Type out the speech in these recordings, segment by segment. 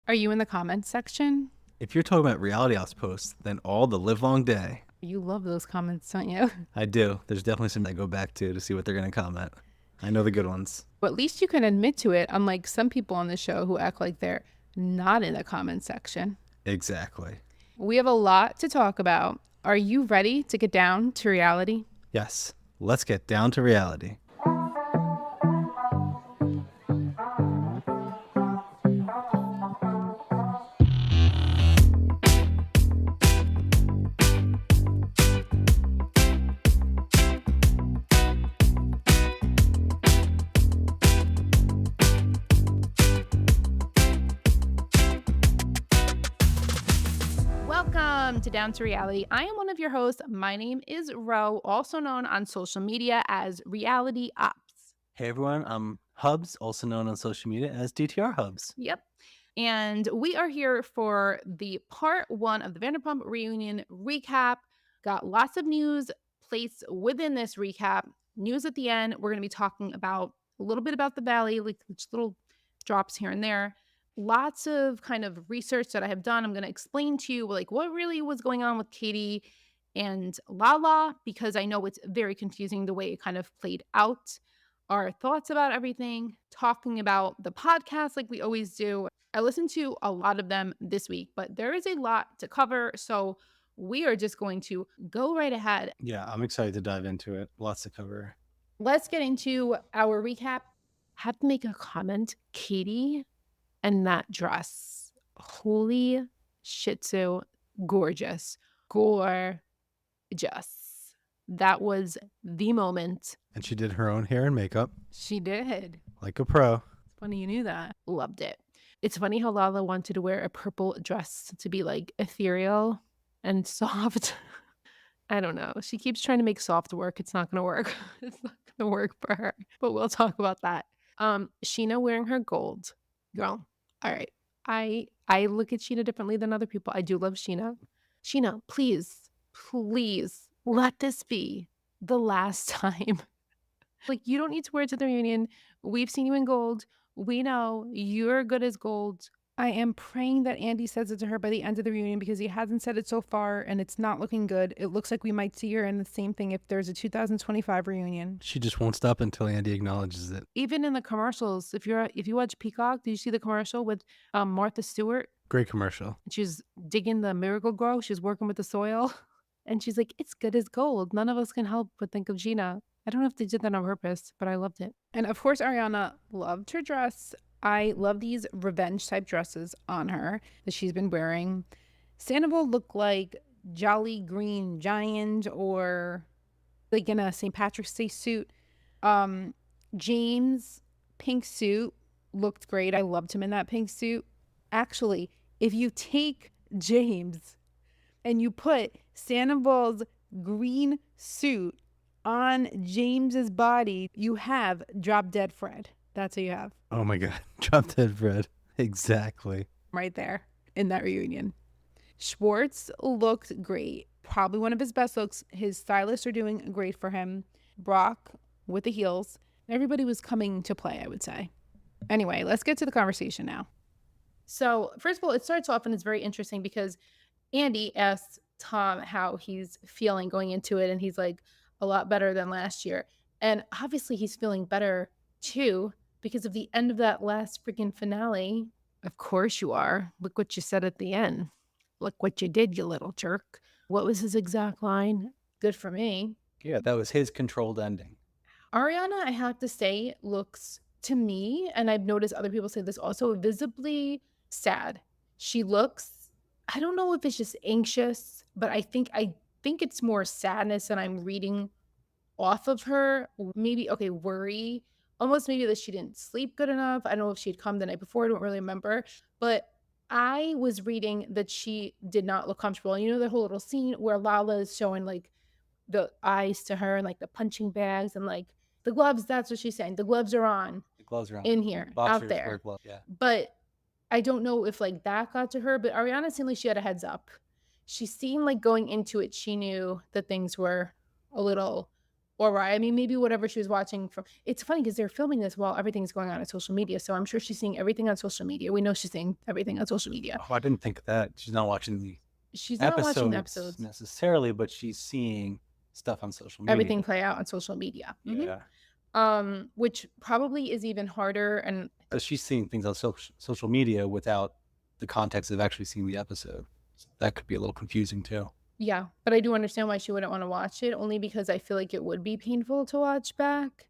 Are you in the comments section? If you're talking about reality house posts, then all the live long day. You love those comments, don't you? I do. There's definitely some I go back to see what they're going to comment. I know the good ones. But at least you can admit to it, unlike some people on the show who act like they're not in the comment section. Exactly. We have a lot to talk about. Are you ready to get down to reality? Yes. Let's get down to reality. Welcome to Down to Reality. I am one of your hosts. My name is Ro, also known on social media as Reality Ops. Hey everyone, I'm Hubs, also known on social media as DTR Hubs. Yep. And we are here for the part 1 of the Vanderpump Reunion recap. Got lots of news placed within this recap. News at the end. We're going to be talking about a little bit about the Valley, like just little drops here and there. Lots of kind of research that I have done. I'm going to explain to you like what really was going on with Katie and Lala, because I know it's very confusing the way it kind of played out. Our thoughts about everything, talking about the podcast like we always do. I listened to a lot of them this week, but there is a lot to cover. So we are just going to go right ahead. Yeah, I'm excited to dive into it. Lots to cover. Let's get into our recap. Have to make a comment. Katie and that dress. Holy shih tzu. Gorgeous. Gorgeous. That was the moment. And she did her own hair and makeup. She did. Like a pro. It's funny you knew that. Loved it. It's funny how Lala wanted to wear a purple dress to be like ethereal and soft. I don't know. She keeps trying to make soft work. It's not going to work. It's not going to work for her. But we'll talk about that. Scheana wearing her gold. Girl. All right. I look at Scheana differently than other people. I do love Scheana. Scheana, please let this be the last time. Like, you don't need to wear it to the reunion. We've seen you in gold. We know you're good as gold. I am praying that Andy says it to her by the end of the reunion because he hasn't said it so far and it's not looking good. It looks like we might see her in the same thing if there's a 2025 reunion. She just won't stop until Andy acknowledges it. Even in the commercials, if you watch Peacock, did you see the commercial with Martha Stewart? Great commercial. She's digging the Miracle Grow. She's working with the soil. And she's like, it's good as gold. None of us can help but think of Scheana. I don't know if they did that on purpose, but I loved it. And of course, Ariana loved her dress. I love these revenge type dresses on her that she's been wearing. Sandoval looked like Jolly Green Giant or like in a St. Patrick's Day suit. James' pink suit looked great. I loved him in that pink suit. Actually, if you take James and you put Sandoval's green suit on James's body, you have Drop Dead Fred. That's what you have. Oh my God. Drop Dead Fred. Exactly. Right there in that reunion. Schwartz looked great. Probably one of his best looks. His stylists are doing great for him. Brock with the heels. Everybody was coming to play, I would say. Anyway, let's get to the conversation now. So first of all, it starts off and it's very interesting because Andy asks Tom how he's feeling going into it. And he's like, a lot better than last year. And obviously he's feeling better too because of the end of that last freaking finale. Of course you are. Look what you said at the end. Look what you did, you little jerk. What was his exact line? Good for me. Yeah, that was his controlled ending. Ariana, I have to say, looks to me, and I've noticed other people say this also, visibly sad. She looks, I don't know if it's just anxious, but I think it's more sadness that I'm reading off of her. Maybe, worry. Almost maybe that she didn't sleep good enough. I don't know if she had come the night before. I don't really remember. But I was reading that she did not look comfortable. You know, the whole little scene where Lala is showing like the eyes to her and like the punching bags and like the gloves. That's what she's saying. The gloves are on. The gloves are on. In here, Boxers out there. wear gloves, yeah. But I don't know if like that got to her. But Ariana seemed like she had a heads up. She seemed like going into it, she knew that things were a little Or I mean, maybe whatever she was watching from it's funny because 'cause they're filming this while everything's going on social media, so I'm sure she's seeing everything on social media. We know she's seeing everything on social media. Oh, I didn't think of that. She's not watching the She's not watching the episodes episodes. necessarily, but she's seeing stuff on social Everything media. play out on social media. Mhm. Yeah. Which probably is even harder and But she's seeing things on social media without the context of actually seeing the episode. So that could be a little confusing too. yeah, but I do understand why she wouldn't wanna watch it, only because I feel like it would be painful to watch back.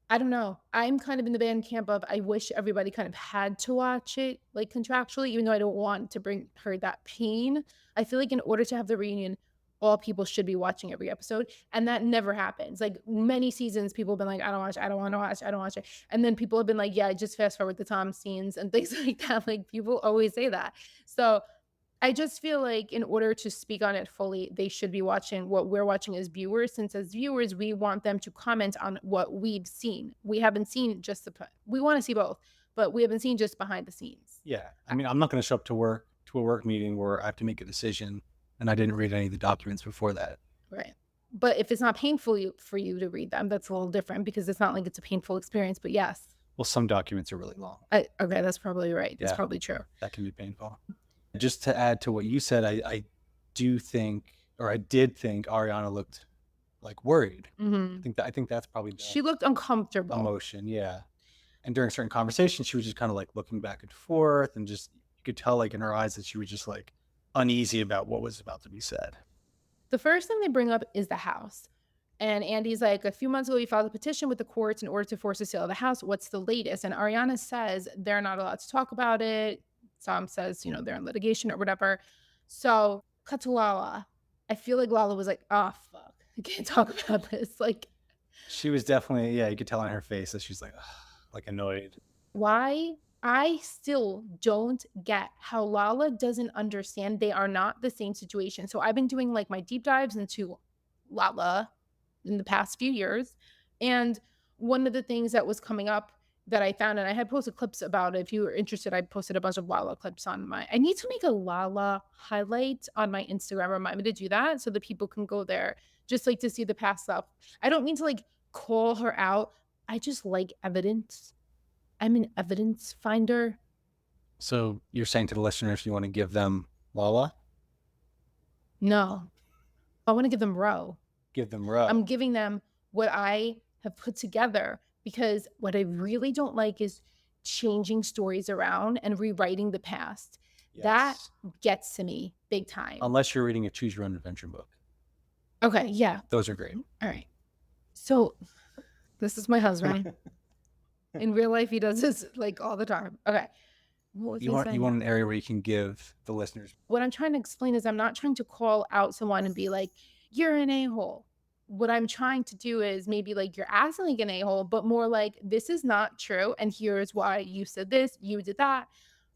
I don't know. I'm kind of in the band camp of I wish everybody kind of had to watch it, like, contractually, even though I don't want to bring her that pain. I feel like in order to have the reunion, all people should be watching every episode, and that never happens. Like, many seasons, people have been like, "I don't watch, I don't wanna watch, I don't watch it," and then people have been like, "Yeah, just fast forward the Tom scenes," and things like that, like, people always say that. So I just feel like in order to speak on it fully, they should be watching what we're watching as viewers, since as viewers, we want them to comment on what we've seen. We haven't seen just we wanna see both, but we haven't seen just behind the scenes. Yeah. I mean, I'm not going to show up to a work meeting where I have to make a decision and I didn't read any of the documents before that. Right. But if it's not painful for you to read them, that's a little different because it's not like it's a painful experience, but yes. Well, some documents are really long. Okay, that's probably right. That's Yeah. probably true. That can be painful. Just to add to what you said, I do think, or I did think Ariana looked like worried. Mhm. I think that's probably the She looked uncomfortable. emotion. Yeah. And during certain conversations, she was just kind of like looking back and forth, and just you could tell like in her eyes that she was just like uneasy about what was about to be said. The first thing they bring up is the house. And Andy's like, a few months ago, we filed a petition with the courts in order to force the sale of the house. What's the latest? And Ariana says they're not allowed to talk about it. Tom says, they're in litigation or whatever. So, cut to Lala. I feel like Lala was like, oh, fuck. I can't talk about this. Like, She was definitely, yeah, you could tell on her face that she's like, ugh, like annoyed. why? I still don't get how Lala doesn't understand they are not the same situation. So, I've been doing like my deep dives into Lala in the past few years. And one of the things that was coming up that I found, and I had posted clips about it. If you were interested, I posted a bunch of Lala clips on I need to make a Lala highlight on my Instagram. Remind me to do that so that people can go there just like to see the past stuff. I don't mean to like call her out. I just like evidence. I'm an evidence finder. So you're saying to the listeners you want to give them Lala? No, I want to give them Row. Give them Ro. I'm giving them what I have put together because what I really don't like is changing stories around and rewriting the past. That Yes. gets to me big time. Unless you're reading a choose your own adventure book. Okay, yeah. Those are great. All right. So this is my husband. In real life, he does this like all the time. Okay. What was You I want saying? an area where you can give the listeners. What I'm trying to explain is I'm not trying to call out someone and be like, you're an a-hole. What I'm trying to do is maybe like you're acting like an a-hole, but more like this is not true. And here's why you said this, you did that,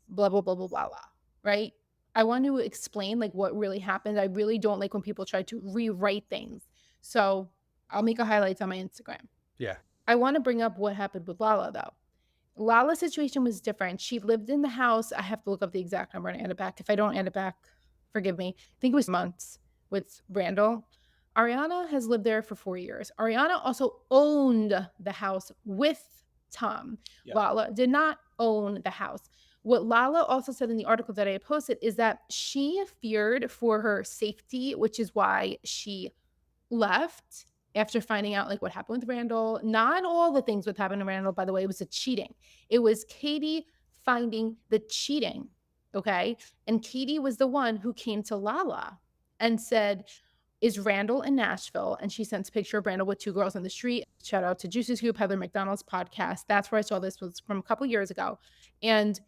blah, blah, blah, blah, blah, blah. Right? I want to explain like what really happened. I really don't like when people try to rewrite things. So I'll make a highlights on my Instagram. Yeah. I want to bring up what happened with Lala though. Lala's situation was different. She lived in the house. I have to look up the exact number and add it back. If I don't add it back, forgive me. I think it was months with Randall. Ariana has lived there for 4 years. Ariana also owned the house with Tom. Yep. Lala did not own the house. What Lala also said in the article that I posted is that she feared for her safety, which is why she left after finding out like what happened with Randall. Not all the things that happened to Randall, by the way, it was the cheating. It was Katie finding the cheating. Okay. And Katie was the one who came to Lala and said, is Randall in Nashville? And she sent a picture of Randall with 2 girls on the street. Shout out to Juicy Scoop, Heather McDonald's podcast. That's where I saw this, was from a couple years ago. And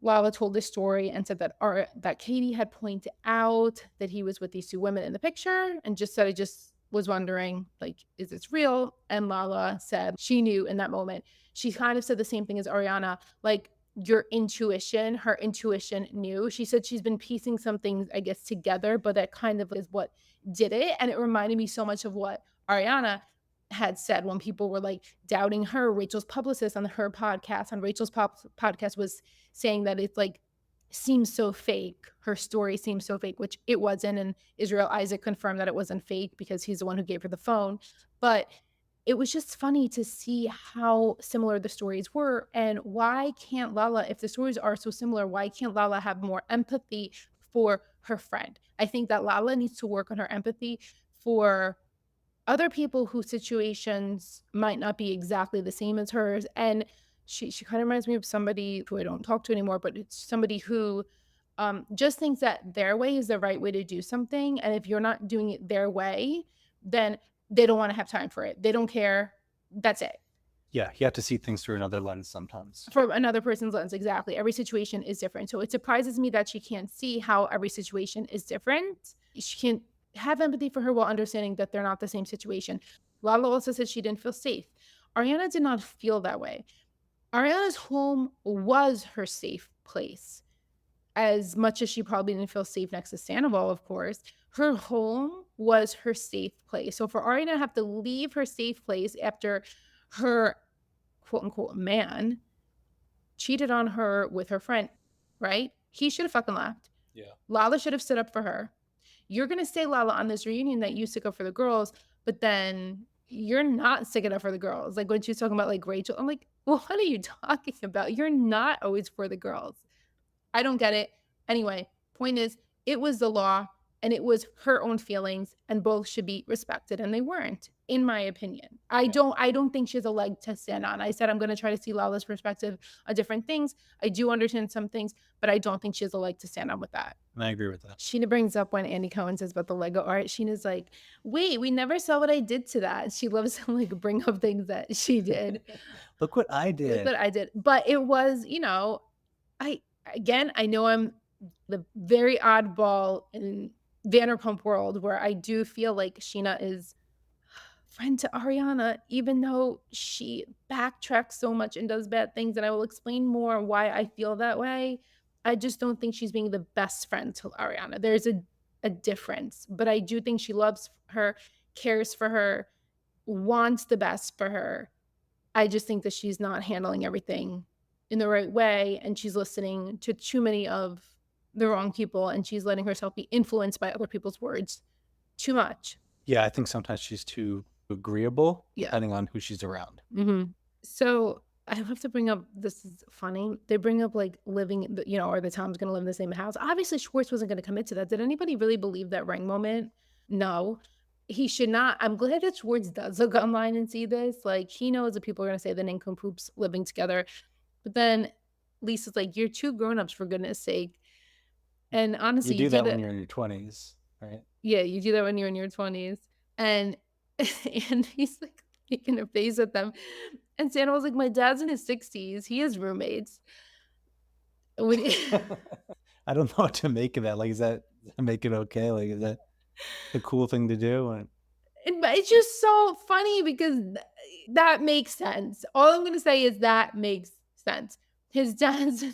Lala told this story and said that Katie had pointed out that he was with these 2 women in the picture and just said, I just was wondering, like, is this real? And Lala said she knew in that moment. She kind of said the same thing as Ariana, like her intuition knew. She said she's been piecing some things, I guess, together, but that kind of is what did it. And it reminded me so much of what Ariana had said when people were like doubting her. Rachel's publicist on her podcast, on Rachel's podcast, was saying that it's like seems so fake. Her story seems so fake, which it wasn't. And Israel Isaac confirmed that it wasn't fake because he's the one who gave her the phone. But it was just funny to see how similar the stories were. And why can't Lala, if the stories are so similar, why can't Lala have more empathy for her friend? I think that Lala needs to work on her empathy for other people whose situations might not be exactly the same as hers. And she kind of reminds me of somebody who I don't talk to anymore, but it's somebody who just thinks that their way is the right way to do something. And if you're not doing it their way, then they don't want to have time for it. They don't care. That's it. Yeah, you have to see things through another lens sometimes. From another person's lens, exactly. Every situation is different. So it surprises me that she can't see how every situation is different. She can't have empathy for her while understanding that they're not the same situation. Lala also said she didn't feel safe. Ariana did not feel that way. Ariana's home was her safe place. As much as she probably didn't feel safe next to Sandoval, of course, her home was her safe place. So for Ariana to have to leave her safe place after her quote unquote man cheated on her with her friend, right? He should have fucking left. Yeah. Lala should have stood up for her. You're going to say, Lala, on this reunion that you stick up for the girls, but then you're not sticking up for the girls. Like when she's talking about like Rachel, I'm like, well, what are you talking about? You're not always for the girls. I don't get it. Anyway, point is, it was the law and it was her own feelings, and both should be respected, and they weren't, in my opinion. I don't think she has a leg to stand on. I said I'm going to try to see Lala's perspective on different things. I do understand some things, but I don't think she has a leg to stand on with that. And I agree with that. Scheana brings up when Andy Cohen says about the Lego art. Scheana's like, wait, we never saw what I did to that. She loves to like bring up things that she did. Look what I did. Look what I did. But it was, I know I'm the very oddball in Vanderpump world where I do feel like Scheana is friend to Ariana, even though she backtracks so much and does bad things. And I will explain more why I feel that way. I just don't think she's being the best friend to Ariana. There's a difference, but I do think she loves her, cares for her, wants the best for her. I just think that she's not handling everything in the right way, and she's listening to too many of the wrong people, and she's letting herself be influenced by other people's words too much. Yeah, I think sometimes she's too agreeable, depending on who she's around. Mm-hmm. So I have to bring up, this is funny. They bring up like living, are the Tom's going to live in the same house? Obviously, Schwartz wasn't going to commit to that. Did anybody really believe that ring moment? No. He should not. I'm glad that Schwartz does look online and see this. Like, he knows that people are going to say the nincompoops living together. But then Lisa's like, you're two grown-ups, for goodness sake. And honestly, you do that when you're in your 20s, right? Yeah, you do that when you're in your 20s. And he's like making a face at them. And Santa was like, my dad's in his 60s. He has roommates. I don't know what to make of that. Like, does that make it okay? Like, is that a cool thing to do? And it's just so funny because that makes sense. All I'm going to say is that makes sense. His dad's...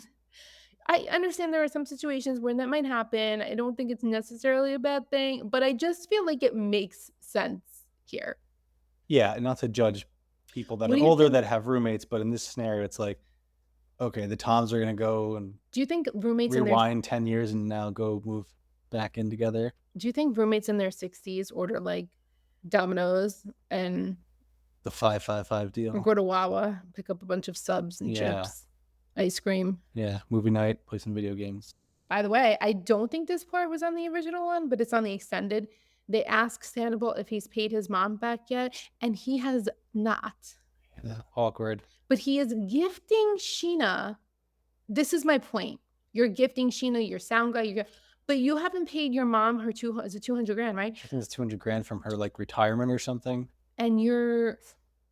I understand there are some situations where that might happen. I don't think it's necessarily a bad thing, but I just feel like it makes sense here. Yeah, not to judge people that are older that have roommates, but in this scenario, it's like, okay, the Toms are going to go and do you think roommates rewind 10 years and now go move back in together? Do you think roommates in their 60s order like Domino's and the 5-5-5 deal? Or go to Wawa, pick up a bunch of subs and chips, ice cream. Yeah, movie night, play some video games. By the way, I don't think this part was on the original one, but it's on the extended. They ask Sandoval if he's paid his mom back yet, and he has not. Yeah, awkward. But he is gifting Scheana. This is my point. You're gifting Scheana your sound guy, but you haven't paid your mom her $200,000, right? I think it's $200,000 from her like retirement or something. And you're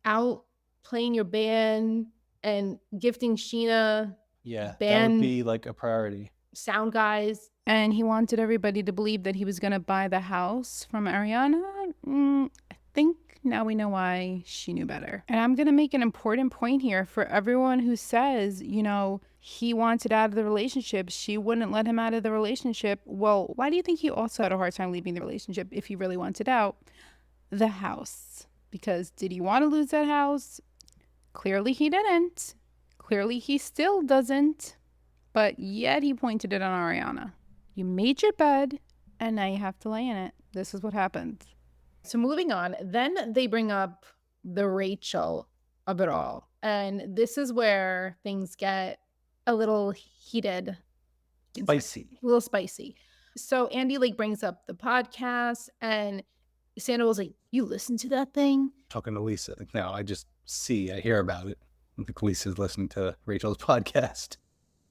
out playing your band and gifting Scheana. Yeah, that would be like a priority. Sound guys. And he wanted everybody to believe that he was going to buy the house from Ariana. I think now we know why she knew better. And I'm going to make an important point here for everyone who says, he wanted out of the relationship. She wouldn't let him out of the relationship. Well, why do you think he also had a hard time leaving the relationship if he really wanted out? The house. Because did he want to lose that house? Clearly he didn't. Clearly he still doesn't. But yet he pointed it on Ariana. You made your bed, and now you have to lay in it. This is what happens. So moving on, then they bring up the Rachel of it all. And this is where things get a little heated. Spicy. A little spicy. So Andy like brings up the podcast and Sandoval's like, you listen to that thing? Talking to Lisa. No, I hear about it. I think Lisa's listening to Rachel's podcast.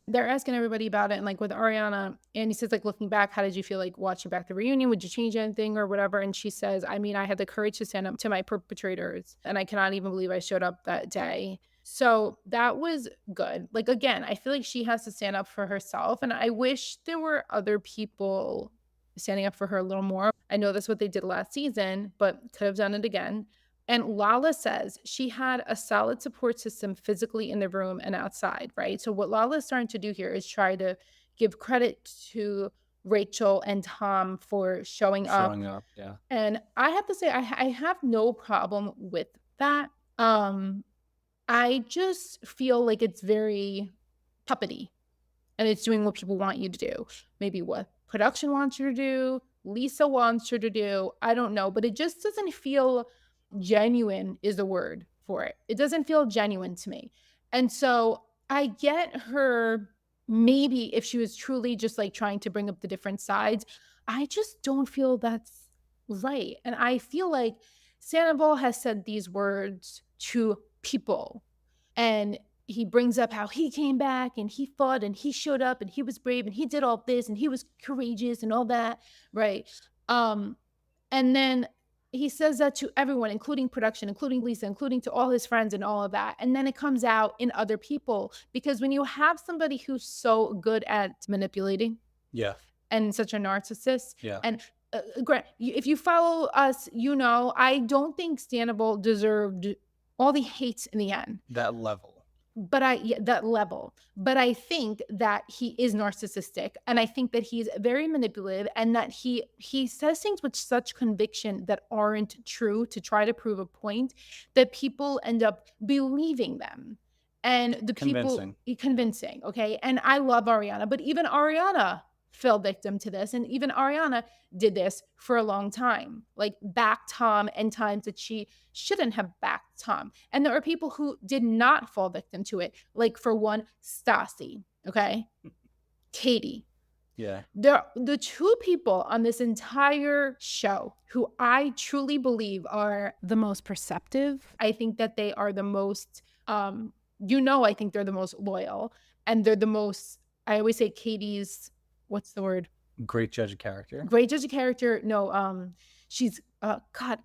They're asking everybody about it. And like with Ariana, Andy says, like, looking back, how did you feel like watching back the reunion? Would you change anything or whatever? And she says, I mean, I had the courage to stand up to my perpetrators. And I cannot even believe I showed up that day. So that was good. Like, again, I feel like she has to stand up for herself. And I wish there were other people standing up for her a little more. I know that's what they did last season, but could have done it again. And Lala says she had a solid support system physically in the room and outside, right? So what Lala is starting to do here is try to give credit to Rachel and Tom for showing up. Yeah. And I have to say, I have no problem with that. I just feel like it's very puppety and it's doing what people want you to do. Maybe what production wants you to do, Lisa wants her to do. I don't know, but it just doesn't feel genuine is the word for it. It doesn't feel genuine to me. And so I get her, maybe if she was truly just like trying to bring up the different sides, I just don't feel that's right. And I feel like Sandoval has said these words to people and he brings up how he came back and he fought and he showed up and he was brave and he did all this and he was courageous and all that, right? And then he says that to everyone, including production, including Lisa, including to all his friends and all of that. And then it comes out in other people because when you have somebody who's so good at manipulating, yeah, and such a narcissist, yeah, and Grant, if you follow us, you know I don't think Sandoval deserved all the hates in the end. that level. But that level. But I think that he is narcissistic, and I think that he's very manipulative, and that he says things with such conviction that aren't true to try to prove a point that people end up believing them. And the Convincing. people convincing, okay? And I love Ariana, but even Ariana fell victim to this, and even Ariana did this for a long time, like backed Tom in times that she shouldn't have backed Tom. And there are people who did not fall victim to it, like for one, Stassi, okay? Katie. Yeah. The two people on this entire show who I truly believe are the most perceptive. I think that they are the most, I think they're the most loyal, and they're the most, I always say Katie's, what's the word? Great judge of character. Great judge of character. No, she's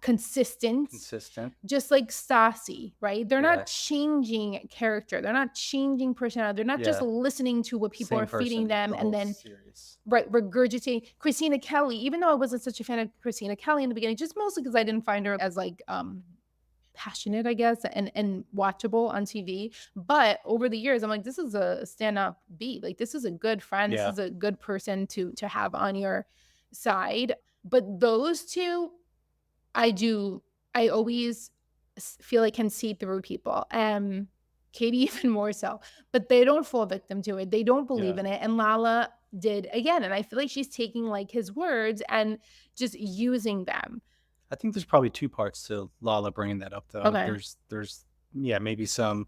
consistent. Consistent. Just like Stassi, right? They're not changing character. They're not changing personality. They're not just listening to what people are feeding them and then regurgitating. Christina Kelly, even though I wasn't such a fan of Christina Kelly in the beginning, just mostly because I didn't find her as like passionate, I guess, and watchable on TV. But over the years, I'm like, this is a stand-up beat. Like, this is a good friend. Yeah. This is a good person to have on your side. But those two, I always feel like can see through people. Katie even more so. But they don't fall victim to it. They don't believe in it. And Lala did again. And I feel like she's taking like his words and just using them. I think there's probably two parts to Lala bringing that up, though. Okay. There's maybe some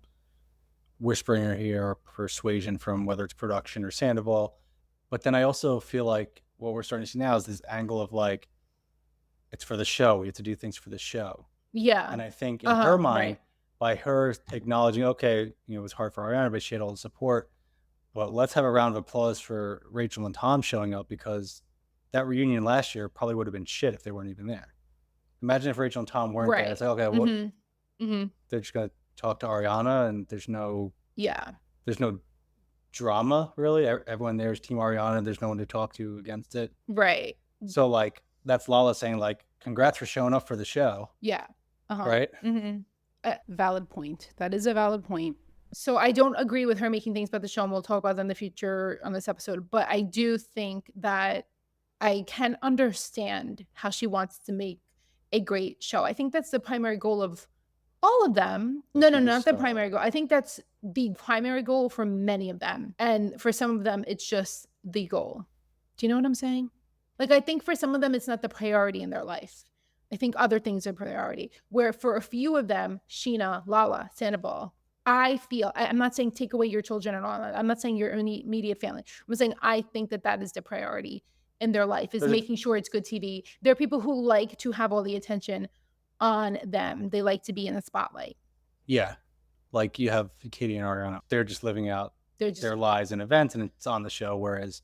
whispering here or persuasion from whether it's production or Sandoval. But then I also feel like what we're starting to see now is this angle of like, it's for the show. We have to do things for the show. Yeah. And I think in her mind, by her acknowledging, okay, it was hard for Ariana, but she had all the support. But let's have a round of applause for Rachel and Tom showing up, because that reunion last year probably would have been shit if they weren't even there. Imagine if Rachel and Tom weren't there. It's like, okay, they're just going to talk to Ariana, and there's no drama, really. Everyone there is Team Ariana. There's no one to talk to against it. Right. So, like, that's Lala saying, like, congrats for showing up for the show. Yeah. Right? Valid point. That is a valid point. So I don't agree with her making things about the show, and we'll talk about that in the future on this episode. But I do think that I can understand how she wants to make a great show. I think that's the primary goal of all of them. No, not the primary goal. I think that's the primary goal for many of them. And for some of them, it's just the goal. Do you know what I'm saying? Like, I think for some of them, it's not the priority in their life. I think other things are priority. Where for a few of them, Scheana, Lala, Sandoval, I'm not saying take away your children and all that. I'm not saying your immediate family. I'm saying I think that is the priority in their life, is making sure it's good TV. There are people who like to have all the attention on them. They like to be in the spotlight. Yeah. Like you have Katie and Ariana. They're just living out their lives and events, and it's on the show. Whereas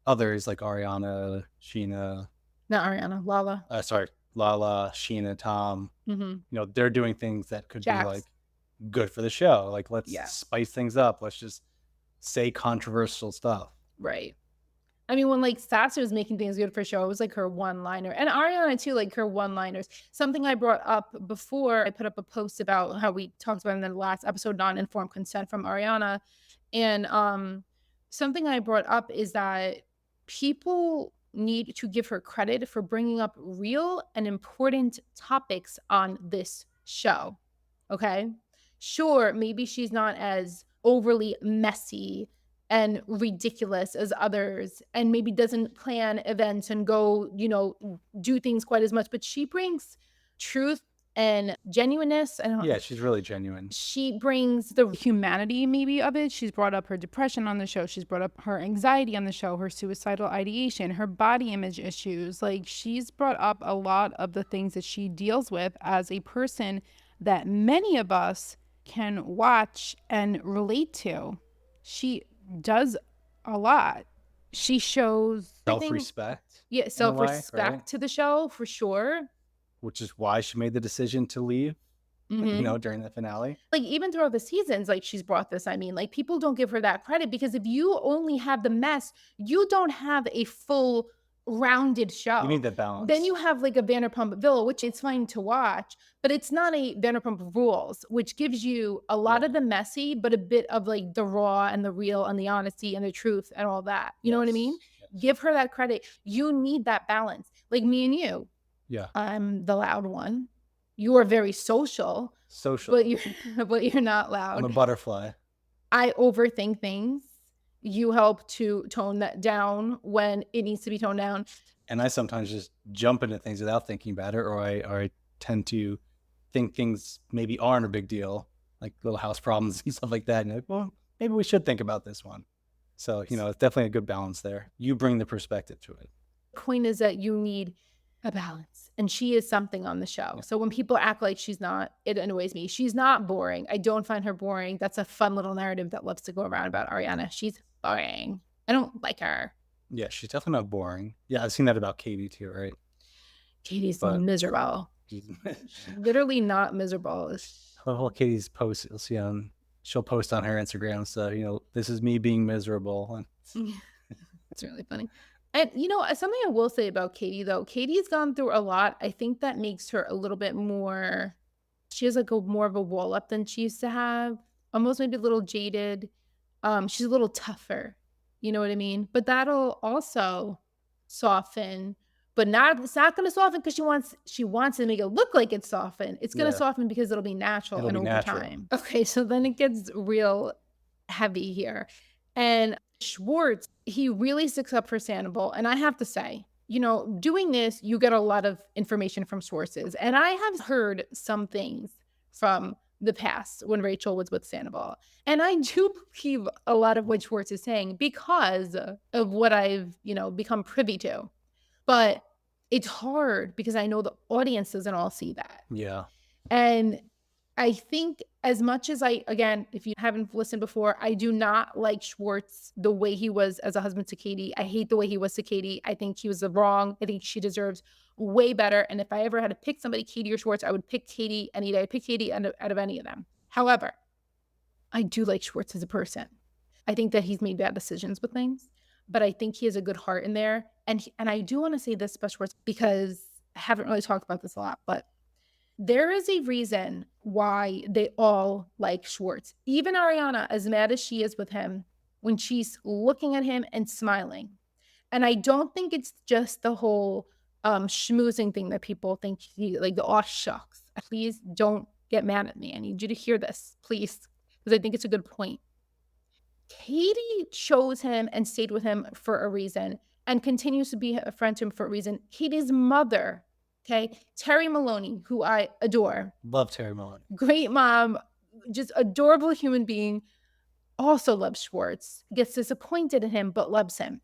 others like Ariana, Scheana. Not Ariana, Lala. Sorry, Lala, Scheana, Tom. You know, they're doing things that could be like good for the show. Like, let's spice things up. Let's just say controversial stuff. Right. I mean, when like Sasha was making things good for show, it was like her one-liner. And Ariana too, like her one-liners. Something I brought up before, I put up a post about how we talked about in the last episode, non-informed consent from Ariana. And something I brought up is that people need to give her credit for bringing up real and important topics on this show. Okay? Sure, maybe she's not as overly messy and ridiculous as others, and maybe doesn't plan events and go, do things quite as much, but she brings truth and genuineness. Yeah, she's really genuine. She brings the humanity maybe of it. She's brought up her depression on the show. She's brought up her anxiety on the show, her suicidal ideation, her body image issues. Like, she's brought up a lot of the things that she deals with as a person that many of us can watch and relate to. She does a lot. She shows self-respect. Yeah, self-respect to the show for sure. Which is why she made the decision to leave, during the finale. Like, even throughout the seasons, like, she's brought this. I mean, like, people don't give her that credit, because if you only have the mess, you don't have a full rounded show. You need that balance. Then you have like a Vanderpump Villa, which it's fine to watch, but it's not a Vanderpump Rules, which gives you a lot of the messy, but a bit of like the raw and the real and the honesty and the truth and all that. You know what I mean? Yes. Give her that credit. You need that balance. Like me and you. Yeah. I'm the loud one. You are very social. But you're not loud. I'm a butterfly. I overthink things. You help to tone that down when it needs to be toned down. And I sometimes just jump into things without thinking about it, or I tend to think things maybe aren't a big deal, like little house problems and stuff like that. And you're like, well, maybe we should think about this one. So, it's definitely a good balance there. You bring the perspective to it. The point is that you need a balance, and she is something on the show. So when people act like she's not, it annoys me. She's not boring. I don't find her boring. That's a fun little narrative that loves to go around about Ariana. She's boring. I don't like her. Yeah, she's definitely not boring. Yeah, I've seen that about Katie too, right? Katie's miserable. Literally not miserable. Well, Katie's post, you'll see she'll post on her Instagram. So, this is me being miserable. It's really funny. And, something I will say about Katie, though, Katie's gone through a lot. I think that makes her a little bit more, she has like more of a wall up than she used to have. Almost maybe a little jaded. She's a little tougher. You know what I mean? But that'll also soften. But it's not going to soften because she wants to make it look like it's softened. It's going to soften because it'll be natural and over time. Okay, so then it gets real heavy here. And Schwartz, he really sticks up for Sandoval. And I have to say, doing this, you get a lot of information from sources. And I have heard some things from the past when Rachel was with Sandoval. And I do believe a lot of what Schwartz is saying because of what I've, become privy to. But it's hard because I know the audience doesn't all see that. Yeah. And I think as much as again, if you haven't listened before, I do not like Schwartz the way he was as a husband to Katie. I hate the way he was to Katie. I think he was wrong. I think she deserves way better. And if I ever had to pick somebody, Katie or Schwartz, I would pick Katie any day. I'd pick Katie out of any of them. However, I do like Schwartz as a person. I think that he's made bad decisions with things, but I think he has a good heart in there. And I do want to say this about Schwartz because I haven't really talked about this a lot, but there is a reason why they all like Schwartz. Even Ariana, as mad as she is with him, when she's looking at him and smiling. And I don't think it's just the whole schmoozing thing that people think like the shucks. Please don't get mad at me. I need you to hear this, please, because I think it's a good point. Katie chose him and stayed with him for a reason and continues to be a friend to him for a reason. Katie's mother Okay. Terry Maloney, who I adore. Love Terry Maloney. Great mom, just adorable human being. Also loves Schwartz. Gets disappointed in him, but loves him.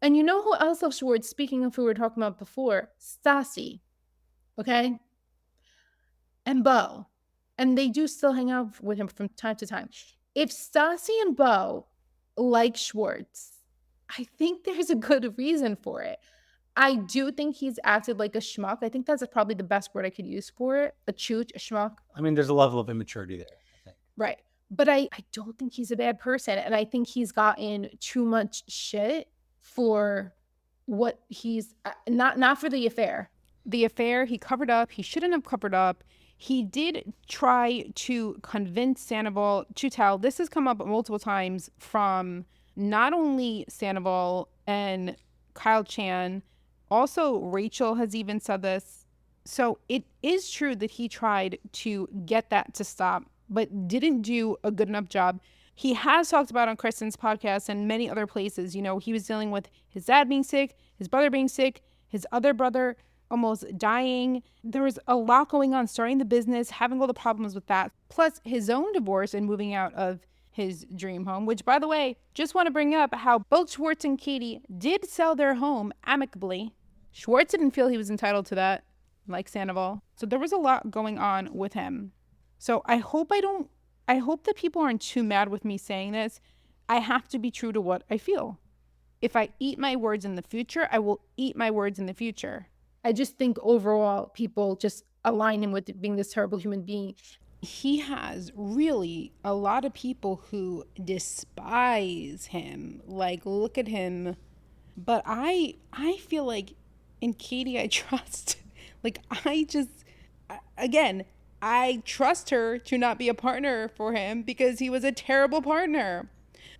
And you know who else loves Schwartz? Speaking of who we were talking about before, Stassi. Okay. And Bo. And they do still hang out with him from time to time. If Stassi and Bo like Schwartz, I think there's a good reason for it. I do think he's acted like a schmuck. I think that's probably the best word I could use for it. A chooch, a schmuck. I mean, there's a level of immaturity there, I think. Right. But I don't think he's a bad person. And I think he's gotten too much shit for what he's not for the affair. The affair, he covered up. He shouldn't have covered up. He did try to convince Sandoval to tell. This has come up multiple times from not only Sandoval and Kyle Chan, also Rachel has even said this. So it is true that he tried to get that to stop, but didn't do a good enough job. He has talked about on Kristen's podcast and many other places, you know, he was dealing with his dad being sick, his brother being sick, his other brother almost dying. There was a lot going on, starting the business, having all the problems with that, plus his own divorce and moving out of his dream home, which, by the way, just want to bring up how both Schwartz and Katie did sell their home amicably. Schwartz didn't feel he was entitled to that, like Sandoval. So there was a lot going on with him. So I hope that people aren't too mad with me saying this. I have to be true to what I feel. If I eat my words in the future, I will eat my words in the future. I just think overall people just align him with being this terrible human being. He has really a lot of people who despise him. Like, look at him. But I feel like in Katie I trust. Like, I trust her to not be a partner for him because he was a terrible partner.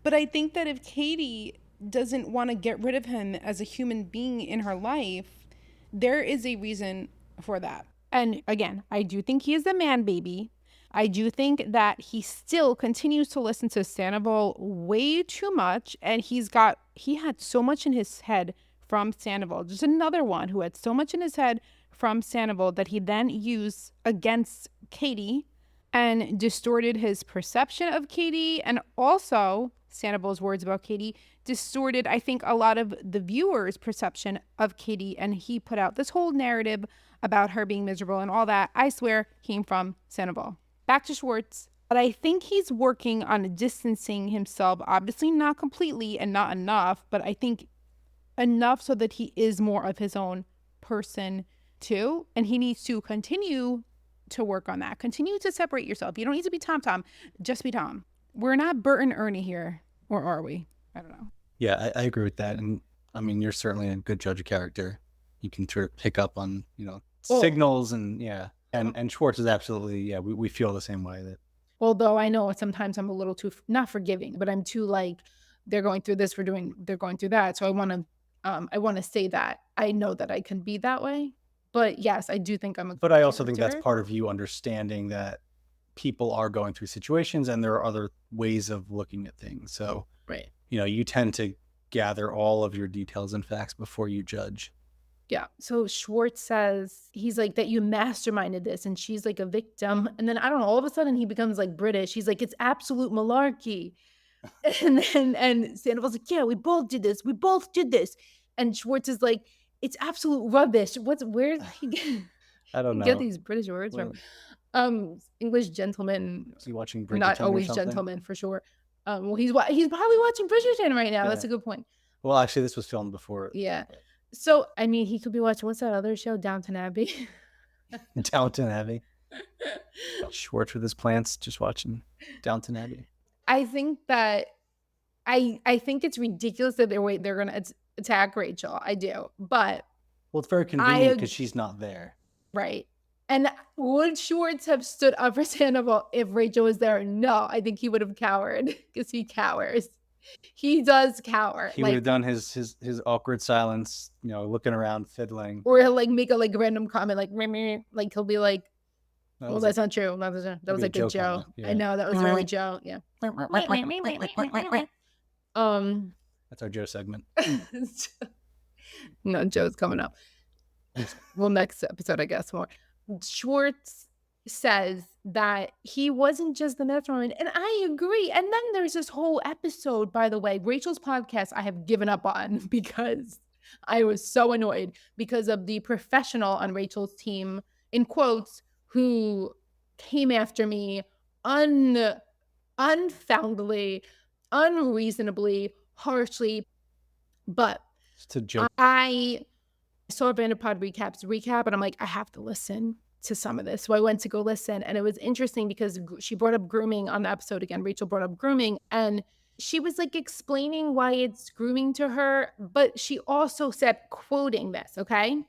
But I think that if Katie doesn't want to get rid of him as a human being in her life, there is a reason for that. And again, I do think he is a man baby. I do think that he still continues to listen to Sandoval way too much. And he had so much in his head from Sandoval. Just another one who had so much in his head from Sandoval that he then used against Katie and distorted his perception of Katie. And also Sandoval's words about Katie distorted, I think, a lot of the viewers' perception of Katie. And he put out this whole narrative about her being miserable and all that, I swear, came from Sandoval. Back to Schwartz. But I think he's working on distancing himself, obviously not completely and not enough, but I think enough so that he is more of his own person too. And he needs to continue to work on that. Continue to separate yourself. You don't need to be Tom. Just be Tom. We're not Bert and Ernie here, or are we? I don't know. Yeah, I agree with that. And I mean, you're certainly a good judge of character. You can sort of pick up on, signals and yeah. And Schwartz is absolutely, we feel the same way. That although I know sometimes I'm a little too, not forgiving, but I'm too like, they're going through this, they're going through that. So I want to say that I know that I can be that way. But yes, I do think I'm a But I also think that's part of you understanding that people are going through situations and there are other ways of looking at things. So, right. You tend to gather all of your details and facts before you judge. Yeah. So Schwartz says he's like that you masterminded this and she's like a victim. And then I don't know, all of a sudden he becomes like British. He's like, it's absolute malarkey. And Sandoval's like, yeah, we both did this. We both did this. And Schwartz is like, it's absolute rubbish. Where did he get, I don't know. Get these British words from? English gentleman. Is he watching Bridgerton? Not always gentleman for sure. Well, he's probably watching Bridgerton right now. Yeah. That's a good point. Well, actually, this was filmed before. Yeah. So, I mean, he could be watching, what's that other show? Downton Abbey. Downton Abbey. Schwartz with his plants, just watching Downton Abbey. I think that, I think it's ridiculous that they're going to attack Rachel. I do. But. Well, it's very convenient because she's not there. Right. And would Schwartz have stood up for Sandoval if Rachel was there? No, I think he would have cowered because he cowers. He does cower. He would have done his awkward silence, looking around, fiddling. Or he'll make a random comment like he'll be like, well, that's not true. That was like a joke. Yeah. I know, that was very Joe. Yeah. That's our Joe segment. No, Joe's coming up. well, next episode, I guess more. Schwartz says that he wasn't just the mastermind, and I agree. And then there's this whole episode, by the way, Rachel's podcast I have given up on because I was so annoyed because of the professional on Rachel's team, in quotes, who came after me unfoundedly, unreasonably, harshly. But It's a joke. I saw Vanderpump recap, and I'm like, I have to listen to some of this. So I went to go listen, and it was interesting because she brought up grooming on the episode again. Rachel brought up grooming, and she was like explaining why it's grooming to her, but she also said, quoting this, okay?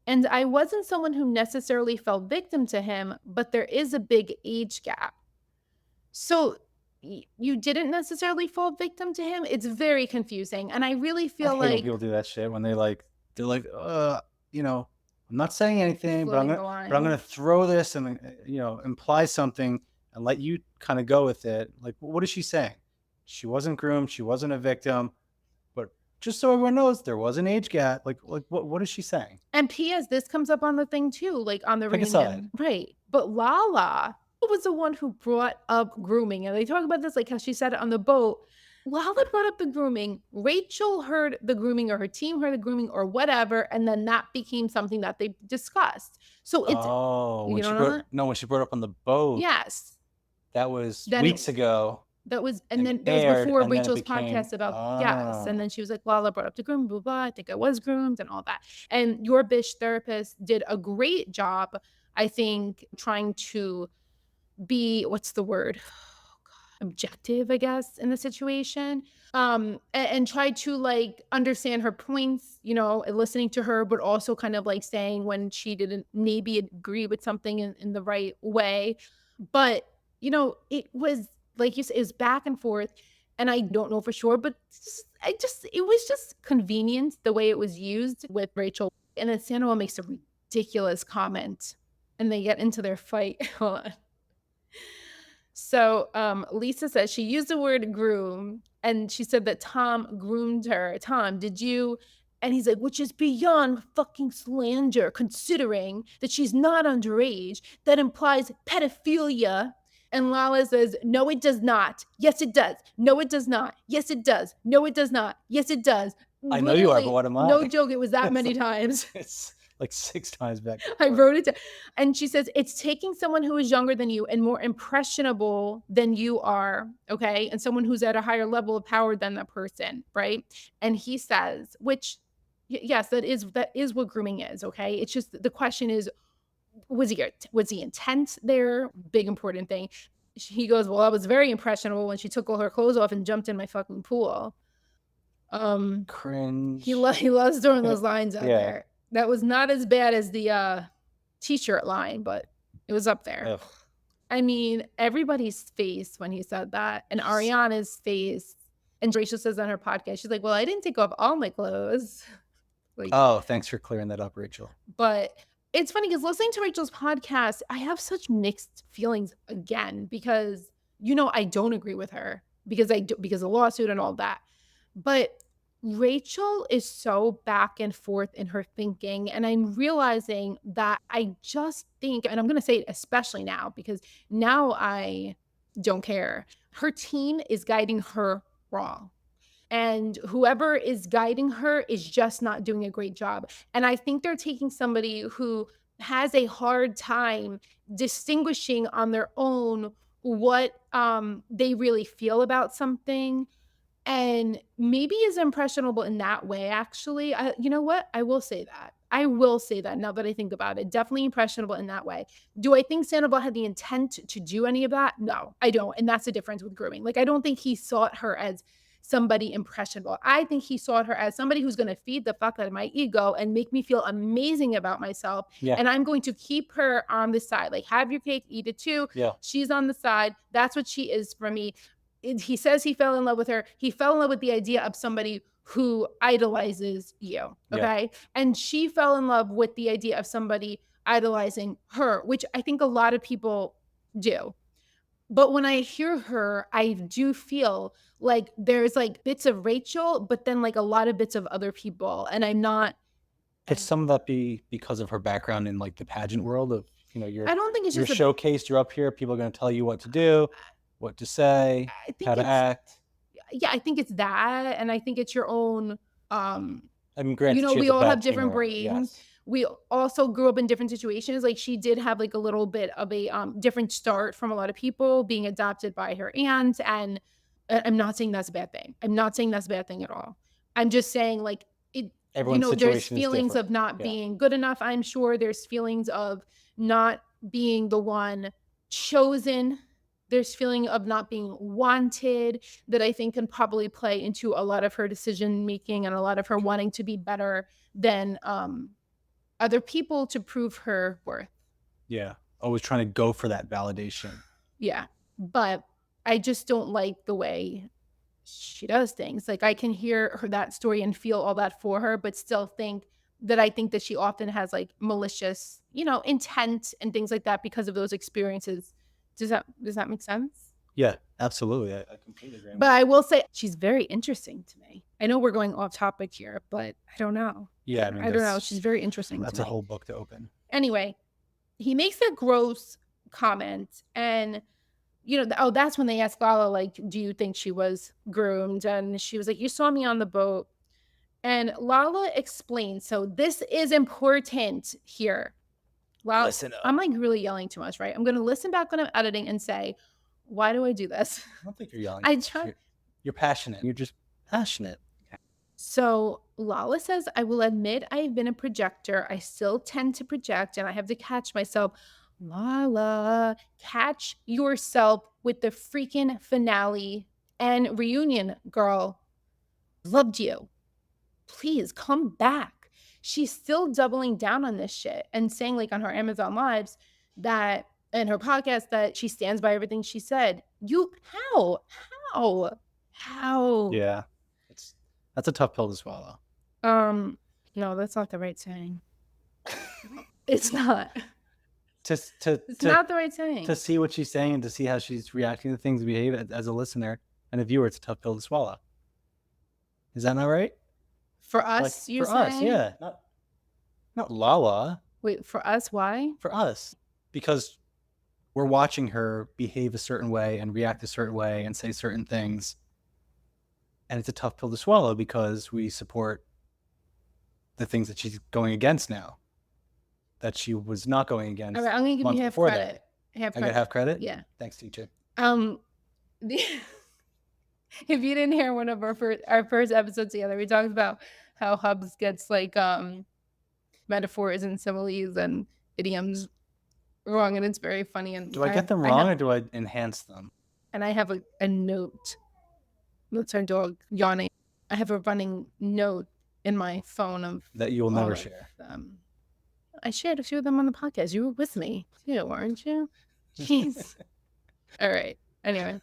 And I wasn't someone who necessarily fell victim to him, but there is a big age gap. So you didn't necessarily fall victim to him? It's very confusing. And I really I feel hate when like people do that shit when they're like, you know, I'm not saying anything, but I'm floating the gonna line. throw this and imply something and let you kind of go with it. Like, what is she saying? She wasn't groomed. She wasn't a victim. But just so everyone knows, there was an age gap. Like what is she saying? And P.S., this comes up on the thing too, like on the Pick a reunion. side. Right. But Lala was the one who brought up grooming. And they talk about this, like how she said it on the boat. Lala brought up the grooming. Rachel heard the grooming, or her team heard the grooming, or whatever. And then that became something that they discussed. So it's, Oh, you don't know that? when she brought up on the boat, Yes. that was Then weeks ago. That was, and And then it that was aired, before and then it Rachel's became podcast about, yes. And then she was like, Lala brought up the groom, blah, blah. I think I was groomed and all that. And your bitch therapist did a great job, I think, trying to be, what's the word? Objective, I guess, in the situation. And try to like understand her points, and listening to her, but also kind of like saying when she didn't maybe agree with something in the right way. But it was, like you said, it was back and forth, and I don't know for sure, but it was just convenient the way it was used with Rachel. And then Sandoval makes a ridiculous comment, and they get into their fight. Hold on. So Lisa says she used the word groom, and she said that Tom groomed her. Tom, did you? And he's like, which is beyond fucking slander, considering that she's not underage. That implies pedophilia. And Lala says, no, it does not. Yes, it does. No, it does not. Yes, it does. No, it does not. Yes, it does. I know you are, but Literally, what am I? no joke, it was that many times. It's like 6 times back. I wrote it down. And she says, it's taking someone who is younger than you and more impressionable than you are, okay? And someone who's at a higher level of power than that person, right? And he says, which, yes, that is what grooming is, okay? It's just, the question is, was he intense there? Big important thing. He goes, well, I was very impressionable when she took all her clothes off and jumped in my fucking pool. Cringe. He loves throwing those lines out there. That was not as bad as the t-shirt line, but it was up there. Ugh. I mean, everybody's face when he said that, and Ariana's face. And Rachel says on her podcast, she's like, well, I didn't take off all my clothes. Like, oh, thanks for clearing that up, Rachel. But it's funny because listening to Rachel's podcast, I have such mixed feelings again, because I don't agree with her because of the lawsuit and all that. But Rachel is so back and forth in her thinking, and I'm realizing that I just think, and I'm going to say it especially now because now I don't care. Her team is guiding her wrong. And whoever is guiding her is just not doing a great job. And I think they're taking somebody who has a hard time distinguishing on their own what they really feel about something, and maybe is impressionable in that way, actually. You know what? I will say that. Now that I think about it. Definitely impressionable in that way. Do I think Sandoval had the intent to do any of that? No, I don't. And that's the difference with grooming. Like, I don't think he sought her as somebody impressionable. I think he sought her as somebody who's going to feed the fuck out of my ego and make me feel amazing about myself. Yeah. And I'm going to keep her on the side. Like, have your cake, eat it too. Yeah. She's on the side. That's what she is for me. He says he fell in love with her. He fell in love with the idea of somebody who idolizes you, okay? Yeah. And she fell in love with the idea of somebody idolizing her, which I think a lot of people do. But when I hear her, I do feel like there's like bits of Rachel, but then like a lot of bits of other people. And I'm not Could some of that be because of her background in like the pageant world of, I don't think it's you're just showcased, you're up here, people are going to tell you what to do, what to say, I how think to it's act. I think it's that, and I think it's your own I mean, granted, she has we a all have bad team different around. brains. Yes. We also grew up in different situations. Like she did have like a little bit of a different start from a lot of people, being adopted by her aunt. And I'm not saying that's a bad thing. I'm not saying that's a bad thing at all. I'm just saying like it, Everyone's there's situation is feelings different. of not Yeah. being good enough. I'm sure there's feelings of not being the one chosen. There's feeling of not being wanted that I think can probably play into a lot of her decision making and a lot of her wanting to be better than other people to prove her worth. Yeah. Always trying to go for that validation. Yeah. But I just don't like the way she does things. Like I can hear her that story and feel all that for her, but still think that she often has like malicious, intent and things like that because of those experiences. Does that make sense? Yeah, absolutely. I completely agree. But I will say she's very interesting to me. I know we're going off topic here, but I don't know. Yeah, I mean, I don't know. She's very interesting. That's to a me. whole book to open. Anyway, he makes a gross comment, and that's when they asked Lala, like, do you think she was groomed? And she was like, you saw me on the boat. And Lala explains. So this is important here. Well, Listen up. I'm like really yelling too much, right? I'm going to listen back when I'm editing and say, why do I do this? I don't think you're yelling. I try. You're passionate. You're just passionate. So Lala says, I will admit I've been a projector. I still tend to project and I have to catch myself. Lala, catch yourself with the freaking finale and reunion, girl. Loved you. Please come back. She's still doubling down on this shit and saying, like, on her Amazon Lives that, and her podcast, that she stands by everything she said. How? Yeah. That's a tough pill to swallow. No, that's not the right saying. It's not. It's not the right saying. To see what she's saying and to see how she's reacting to things, behave as a listener and a viewer, it's a tough pill to swallow. Is that not right? For us, like, for us, yeah. Not Lala. Wait, for us, why? For us. Because we're watching her behave a certain way and react a certain way and say certain things. And it's a tough pill to swallow because we support the things that she's going against now, that she was not going against. All right, I'm going to give you half credit. I get half credit? Yeah. Thanks, teacher. If you didn't hear one of our first episodes together, we talked about how Hubs gets like metaphors and similes and idioms wrong, and it's very funny. And do I get them wrong or do I enhance them? And I have a note. That's our dog yawning. I have a running note in my phone of that you will never share. I shared a few of them on the podcast. You were with me too, weren't you? Jeez. All right. Anyway,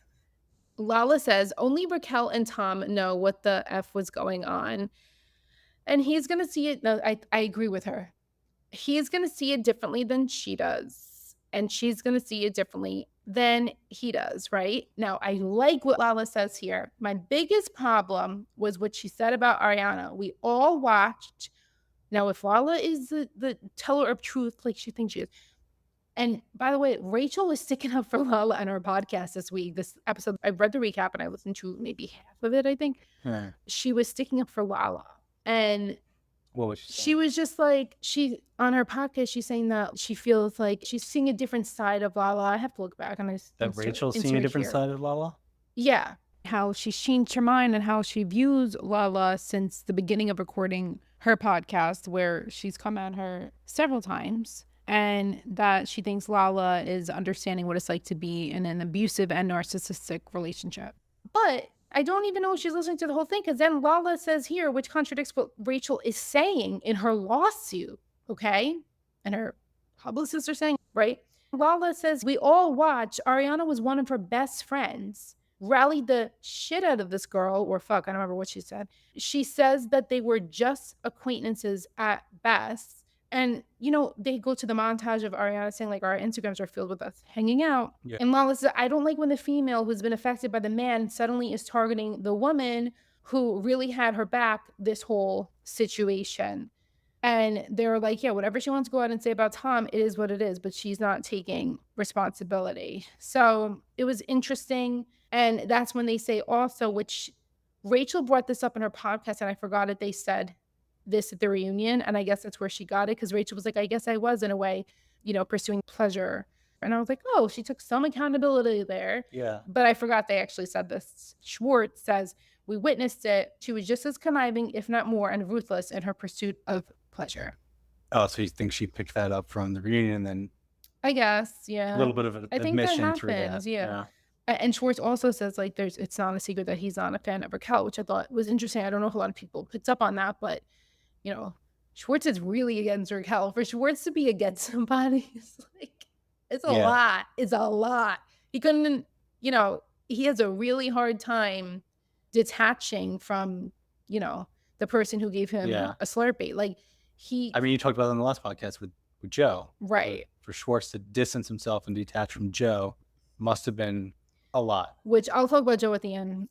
Lala says only Raquel and Tom know what the F was going on, and he's gonna see it. No, I agree with her. He's gonna see it differently than she does, and she's gonna see it differently than he does. Right now, I like what Lala says here. My biggest problem was what she said about Ariana. We all watched. Now, if Lala is the teller of truth, like she thinks she is, and by the way, Rachel was sticking up for Lala on our podcast this week. This episode, I read the recap and I listened to maybe half of it, I think. She was sticking up for Lala. And what was she saying? She was just like, on her podcast, she's saying that she feels like she's seeing a different side of Lala. I have to look back and that Rachel's seeing a different side of Lala? Yeah. How she's changed her mind and how she views Lala since the beginning of recording her podcast, where she's come at her several times, and that she thinks Lala is understanding what it's like to be in an abusive and narcissistic relationship. But I don't even know if she's listening to the whole thing, because then Lala says here, which contradicts what Rachel is saying in her lawsuit, okay? And her publicists are saying, right? Lala says, we all watched. Ariana was one of her best friends, rallied the shit out of this girl, or fuck, I don't remember what she said. She says that they were just acquaintances at best. And, they go to the montage of Ariana saying, like, our Instagrams are filled with us hanging out. Yeah. And Lala says, I don't like when the female who's been affected by the man suddenly is targeting the woman who really had her back this whole situation. And they were like, yeah, whatever she wants to go out and say about Tom, it is what it is, but she's not taking responsibility. So it was interesting. And that's when they say also, which Rachel brought this up in her podcast, and I forgot it. They said this at the reunion. And I guess that's where she got it, because Rachel was like, I guess I was in a way, pursuing pleasure. And I was like, oh, she took some accountability there. Yeah. But I forgot they actually said this. Schwartz says, we witnessed it. She was just as conniving, if not more, and ruthless in her pursuit of pleasure. Oh, so you think she picked that up from the reunion, then I guess, yeah. a little bit of an I think that admission through happens, that. yeah. And Schwartz also says, like, it's not a secret that he's not a fan of Raquel, which I thought was interesting. I don't know if a lot of people picked up on that, but, Schwartz is really against Raquel. For Schwartz to be against somebody is like, it's a lot. It's a lot. He couldn't, he has a really hard time detaching from, the person who gave him a Slurpee. Like, I mean, you talked about it on the last podcast with Joe. Right. For Schwartz to distance himself and detach from Joe must have been a lot. Which I'll talk about Joe at the end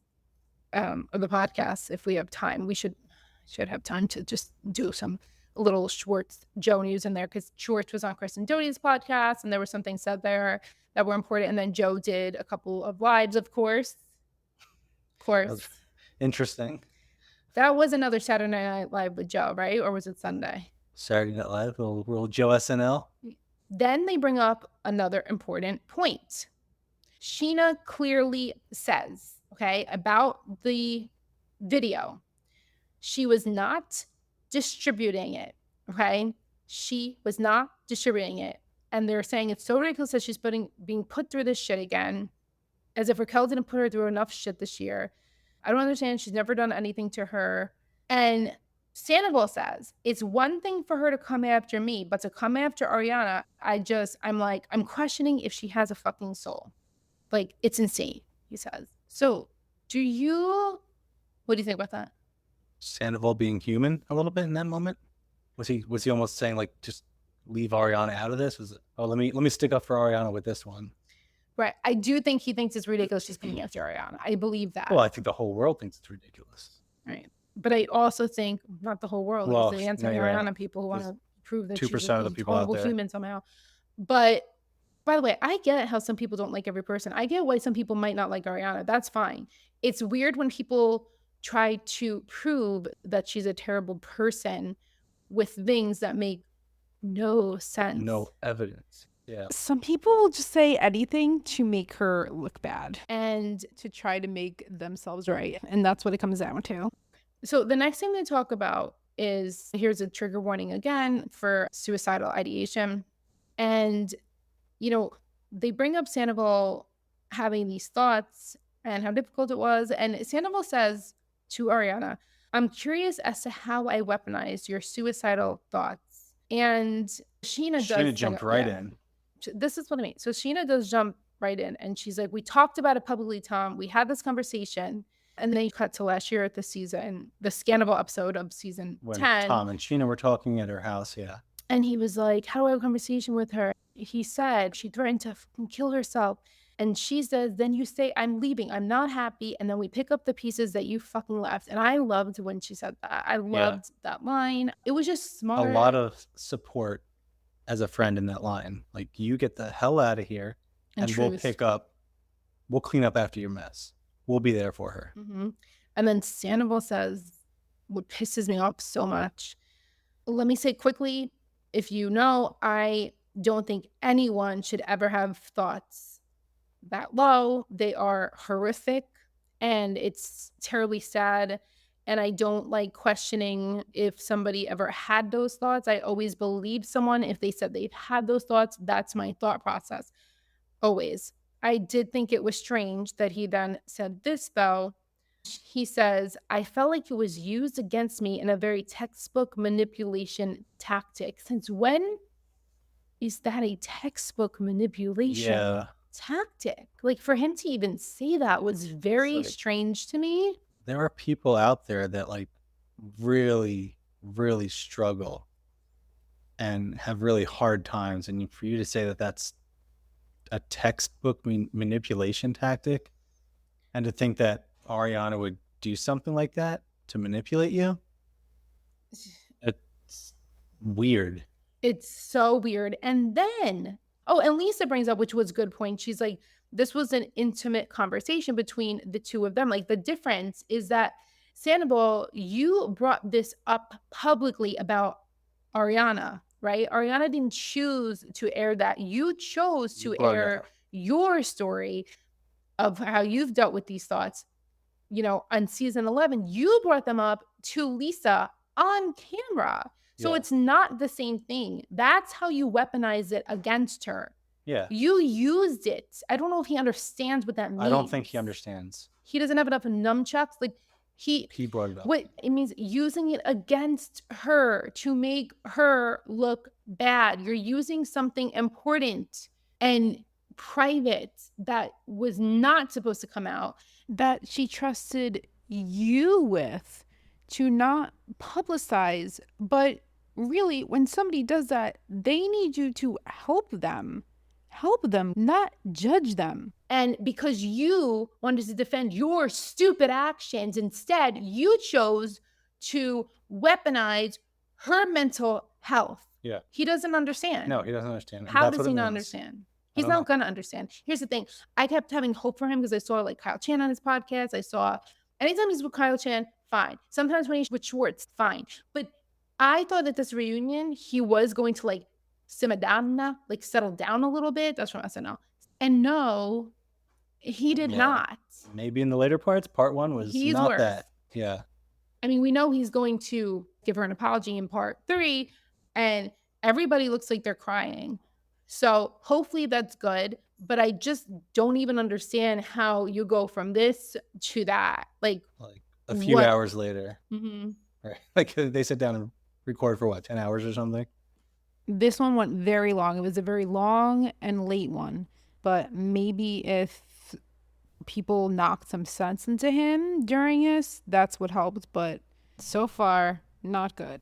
of the podcast if we have time. We should have time to just do some little Schwartz Joe news in there, because Schwartz was on Chris and Doty's podcast, and there was something said there that were important. And then Joe did a couple of lives, of course. Interesting. That was another Saturday Night Live with Joe, right? Or was it Sunday? Saturday Night Live, little Joe SNL. Then they bring up another important point. Scheana clearly says, okay, about the video, she was not distributing it, okay? She was not distributing it. And they're saying it's so ridiculous that she's being put through this shit again, as if Raquel didn't put her through enough shit this year. I don't understand. She's never done anything to her. And Sandoval says, it's one thing for her to come after me, but to come after Ariana, I'm questioning if she has a fucking soul. Like, it's insane, he says. So, what do you think about that? Sandoval being human a little bit in that moment? Was he almost saying, like, just leave Ariana out of this? Was it, oh, let me stick up for Ariana with this one? Right. I do think he thinks it's ridiculous she's coming after Ariana. I believe that. Well, I think the whole world thinks it's ridiculous. Right. But I also think not the whole world. Well, the anti-Ariana people who want to prove that 2% she's a of the people horrible human somehow. But by the way, I get how some people don't like every person. I get why some people might not like Ariana. That's fine. It's weird when people try to prove that she's a terrible person with things that make no sense. No evidence. Yeah. Some people will just say anything to make her look bad and to try to make themselves right. And that's what it comes down to. So the next thing they talk about is, here's a trigger warning again for suicidal ideation. And, they bring up Sandoval having these thoughts and how difficult it was. And Sandoval says to Ariana, I'm curious as to how I weaponized your suicidal thoughts. And Scheana jumped right in. This is what I mean. So Scheana does jump right in, and she's like, we talked about it publicly, Tom. We had this conversation. And then you cut to last year at the Scandal episode of season 10. Tom and Scheana were talking at her house, yeah. And he was like, how do I have a conversation with her? He said she threatened to kill herself. And she says, then you say, I'm leaving. I'm not happy. And then we pick up the pieces that you fucking left. And I loved when she said that. I loved that line. It was just smart. A lot of support as a friend in that line. Like, you get the hell out of here and we'll clean up after your mess. We'll be there for her. Mm-hmm. And then Sandoval says, what pisses me off so much. Let me say quickly, if you know, I don't think anyone should ever have thoughts that low. They are horrific and it's terribly sad. And I don't like questioning if somebody ever had those thoughts. I always believe someone if they said they've had those thoughts. That's my thought process. Always. I did think it was strange that he then said this, though. He says, I felt like it was used against me in a very textbook manipulation tactic. Since when is that a textbook manipulation tactic? Like, for him to even say that was very strange to me. There are people out there that, like, really, really struggle and have really hard times. And for you to say that that's a textbook manipulation tactic, and to think that Ariana would do something like that to manipulate you, weird. It's so weird. And then, and Lisa brings up, which was a good point. She's like, this was an intimate conversation between the two of them. Like, the difference is that, Sandoval, you brought this up publicly about Ariana, right? Ariana didn't choose to air that. You chose to air your story of how you've dealt with these thoughts. On season 11, you brought them up to Lisa on camera. So it's not the same thing. That's how you weaponize it against her. Yeah. You used it. I don't know if he understands what that means. I don't think he understands. He doesn't have enough nunchucks. Like, he brought it up. What it means, using it against her to make her look bad. You're using something important and private that was not supposed to come out, that she trusted you with, to not publicize. But really, when somebody does that, they need you to help them, not judge them. And because you wanted to defend your stupid actions, instead, you chose to weaponize her mental health. Yeah. He doesn't understand. No, he doesn't understand. How does he not understand? He's not going to understand. Here's the thing. I kept having hope for him because I saw Kyle Chan on his podcast. I saw anytime he's with Kyle Chan, fine. Sometimes when he's with Schwartz, fine. But I thought that this reunion, he was going to simmer down now, settle down a little bit. That's from SNL. And no, he did not. Maybe in the later parts, part one was not worse. That. Yeah. I mean, we know he's going to give her an apology in part 3, and everybody looks like they're crying. So hopefully that's good, but I just don't even understand how you go from this to that. Like a few hours later. Mm-hmm. Right. They sit down and record for 10 hours or something? This one went very long. It was a very long and late one, but maybe if people knocked some sense into him during this, that's what helped. But so far, not good.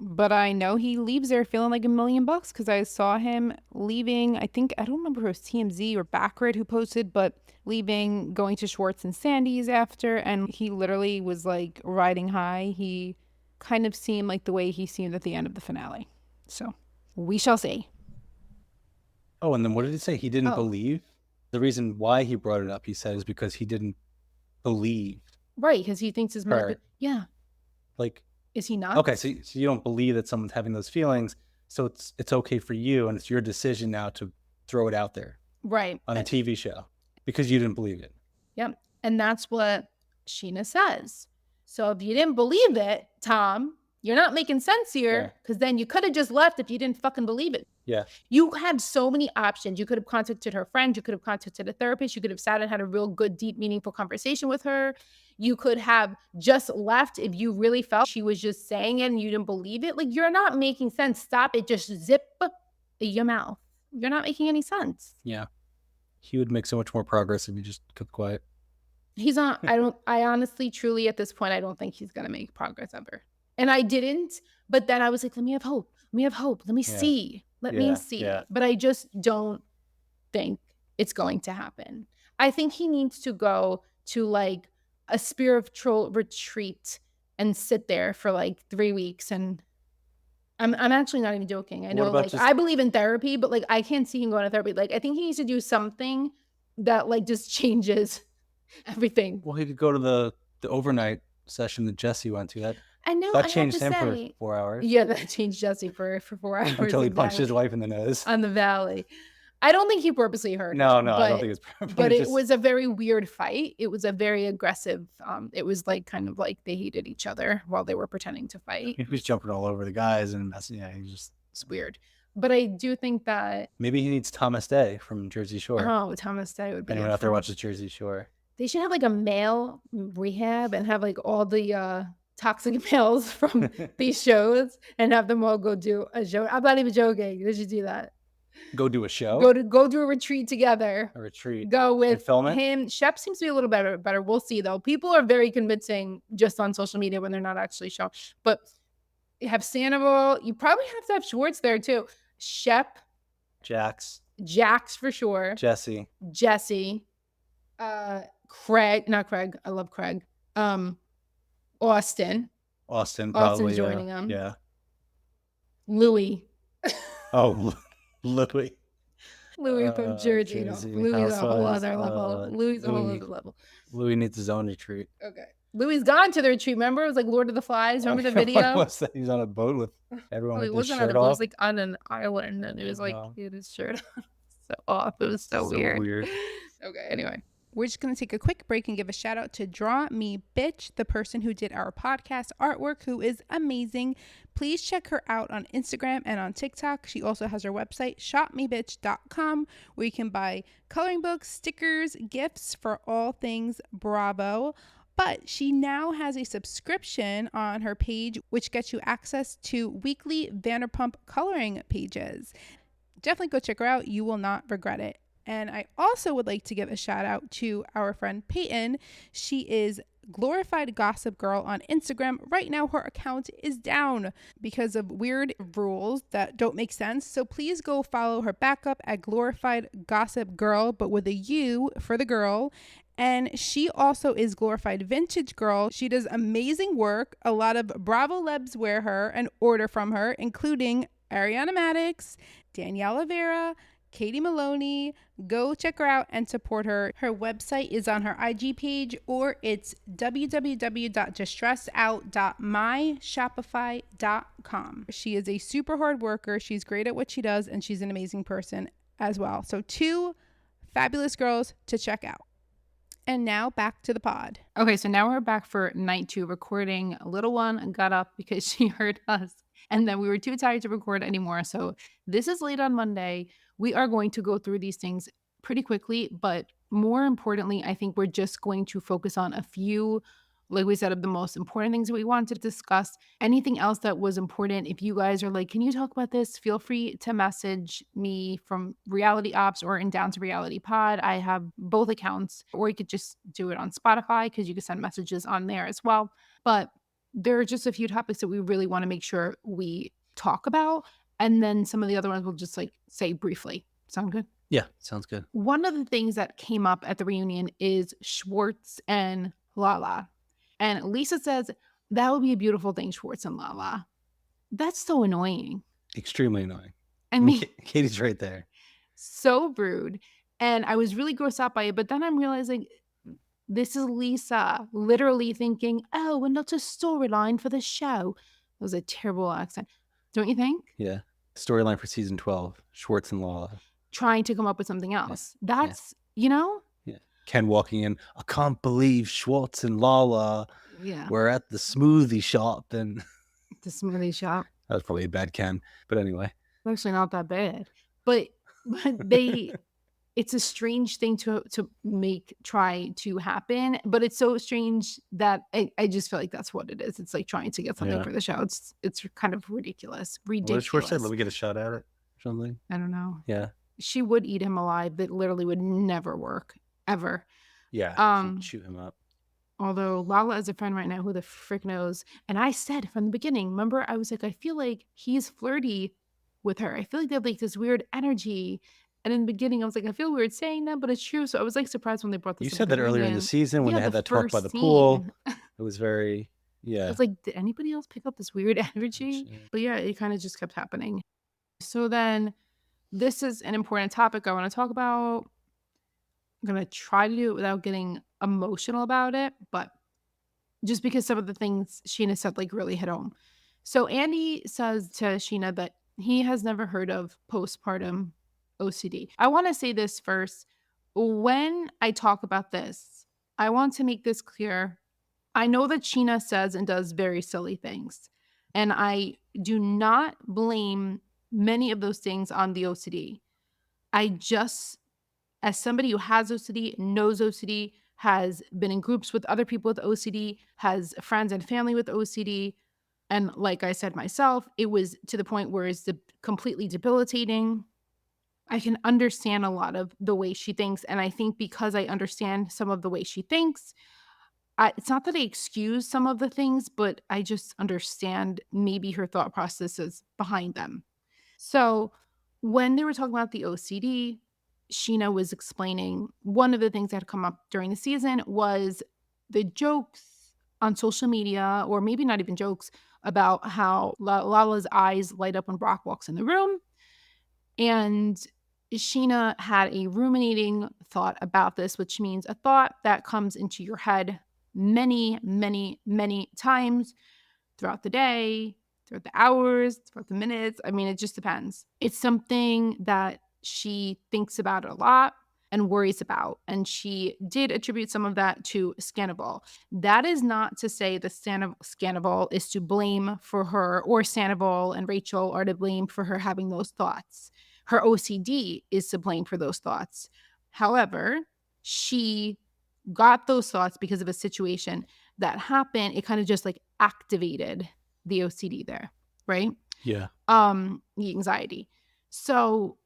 But I know he leaves there feeling like $1 million because I saw him leaving. I don't remember if it was TMZ or Backward who posted, but leaving, going to Schwartz and Sandy's after, and he literally was riding high. He kind of seemed like the way he seemed at the end of the finale. So we shall see. Oh, and then what did he say? He didn't believe? The reason why he brought it up, he said, is because he didn't believe. Right, because he thinks his mother. Yeah. Is he not? Okay, so you don't believe that someone's having those feelings, so it's okay for you, and it's your decision now to throw it out there. Right. On a TV show, because you didn't believe it. Yep. And that's what Scheana says. So if you didn't believe it, Tom, you're not making sense here, because then you could have just left if you didn't fucking believe it. Yeah. You had so many options. You could have contacted her friend. You could have contacted a therapist. You could have sat and had a real good, deep, meaningful conversation with her. You could have just left if you really felt she was just saying it and you didn't believe it. You're not making sense. Stop it. Just zip your mouth. You're not making any sense. Yeah. He would make so much more progress if he just kept quiet. He's not. I honestly, truly, at this point, I don't think he's going to make progress ever. And I didn't. But then I was like, let me have hope. Let me have hope. Let me see. Let me see. Yeah. But I just don't think it's going to happen. I think he needs to go to a spiritual retreat and sit there for 3 weeks. And I'm actually not even joking. I know I believe in therapy, but I can't see him going to therapy. I think he needs to do something that just changes everything. Well, he could go to the overnight session that Jesse went to. I know. That changed him for 4 hours. Yeah, that changed Jesse for 4 hours. Until he punched his wife in the nose. On the Valley. I don't think he purposely hurt her. No, I don't think it's purposely. But it was a very weird fight. It was a very aggressive. It was kind of they hated each other while they were pretending to fight. He was jumping all over the guys and messing. Yeah, it's weird. But I do think that maybe he needs Thomas Day from Jersey Shore. Oh, Thomas Day would be. Anyone out there watches Jersey Shore? They should have a male rehab and have all the toxic males from these shows and have them all go do a show. I'm not even joking. They should do that. Go do a show? Go do a retreat together. A retreat. Go with film it? him. Shep seems to be a little better. We'll see, though. People are very convincing just on social media when they're not actually showing. But you have Sandoval. You probably have to have Schwartz there, too. Shep. Jax for sure. Jesse. Craig. Not Craig. I love Craig. Austin probably. joining him. Yeah. Louis. Oh, Louis. Louis from Jersey. No, Jersey Louis is a whole Housewives. other level. Louis is a whole other level. Louis needs his own retreat. Okay. Louis gone to the retreat. Remember? It was like Lord of the Flies. Remember the video? What was that? He's on a boat with everyone with It his wasn't on shirt a boat. It off. was like on an island, and it was like he had his shirt on. So off. It was so weird. Okay. Anyway. We're just going to take a quick break and give a shout out to Draw Me Bitch, the person who did our podcast artwork, who is amazing. Please check her out on Instagram and on TikTok. She also has her website, shopmebitch.com, where you can buy coloring books, stickers, gifts for all things Bravo. But she now has a subscription on her page, which gets you access to weekly Vanderpump coloring pages. Definitely go check her out. You will not regret it. And I also would like to give a shout out to our friend Peyton. She is Glorified Gossip Girl on Instagram. Right now, her account is down because of weird rules that don't make sense. So please go follow her back up at Glorified Gossip Girl, but with a U for the girl. And she also is Glorified Vintage Girl. She does amazing work. A lot of Bravo Lebs wear her and order from her, including Ariana Maddox, Danielle Rivera, Katie Maloney. Go check her out and support her. Her website is on her IG page, or it's www.distressedout.myshopify.com. She is a super hard worker. She's great at what she does, and she's an amazing person as well. So 2 fabulous girls to check out. And now back to the pod. Okay, so now we're back for night 2 recording. Little one got up because she heard us, and then we were too tired to record anymore. So this is late on Monday. We are going to go through these things pretty quickly, but more importantly, I think we're just going to focus on a few, like we said, of the most important things that we wanted to discuss. Anything else that was important, if you guys are like, can you talk about this? Feel free to message me from Reality Ops or in Down to Reality Pod. I have both accounts, or you could just do it on Spotify because you can send messages on there as well. But there are just a few topics that we really want to make sure we talk about. And then some of the other ones we'll just like say briefly. Sound good? Yeah, sounds good. One of the things that came up at the reunion is Schwartz and Lala. And Lisa says, that would be a beautiful thing, Schwartz and Lala. That's so annoying. Extremely annoying. I mean, Katie's right there. So rude. And I was really grossed out by it. But then I'm realizing this is Lisa literally thinking, oh, and that's a storyline for the show. That was a terrible accent. Don't you think? Yeah. Storyline for season 12, Schwartz and Lala. Trying to come up with something else. That's, you know? Yeah. Ken walking in, I can't believe Schwartz and Lala were at the smoothie shop. And the smoothie shop. That was probably a bad Ken. But anyway. Actually not that bad. But they... It's a strange thing to try to happen, but it's so strange that I just feel like that's what it is. It's like trying to get something for the show. It's kind of ridiculous. What did Schwartz say? Let me get a shot at it or something? I don't know. Yeah. She would eat him alive. That literally would never work, ever. Yeah, shoot him up. Although Lala is a friend right now, who the frick knows? And I said from the beginning, remember, I was like, I feel like he's flirty with her. I feel like they have like this weird energy. And in the beginning, I was like, I feel weird saying that, but it's true. So I was like surprised when they brought this up. You said that earlier in the season when they had that talk by the pool. It was very, I was like, did anybody else pick up this weird energy? But yeah, it kind of just kept happening. So then this is an important topic I want to talk about. I'm going to try to do it without getting emotional about it, but just because some of the things Scheana said like really hit home. So Andy says to Scheana that he has never heard of postpartum OCD. I want to say this first. When I talk about this, I want to make this clear. I know that Scheana says and does very silly things, and I do not blame many of those things on the OCD. I just, as somebody who has OCD, knows OCD, has been in groups with other people with OCD, has friends and family with OCD, and like I said myself, it was to the point where it's completely debilitating. I can understand a lot of the way she thinks. And I think because I understand some of the way she thinks, it's not that I excuse some of the things, but I just understand maybe her thought processes behind them. So when they were talking about the OCD, Scheana was explaining one of the things that had come up during the season was the jokes on social media, or maybe not even jokes, about how Lala's eyes light up when Brock walks in the room. And Scheana had a ruminating thought about this, which means a thought that comes into your head many, many, many times throughout the day, throughout the hours, throughout the minutes. I mean, it just depends. It's something that she thinks about a lot and worries about. And she did attribute some of that to Scannable. That is not to say that Scannable is to blame for her, or Sandoval and Rachel are to blame for her having those thoughts. Her OCD is to blame for those thoughts. However, she got those thoughts because of a situation that happened. It kind of just like activated the OCD there, right? Yeah. The anxiety. So,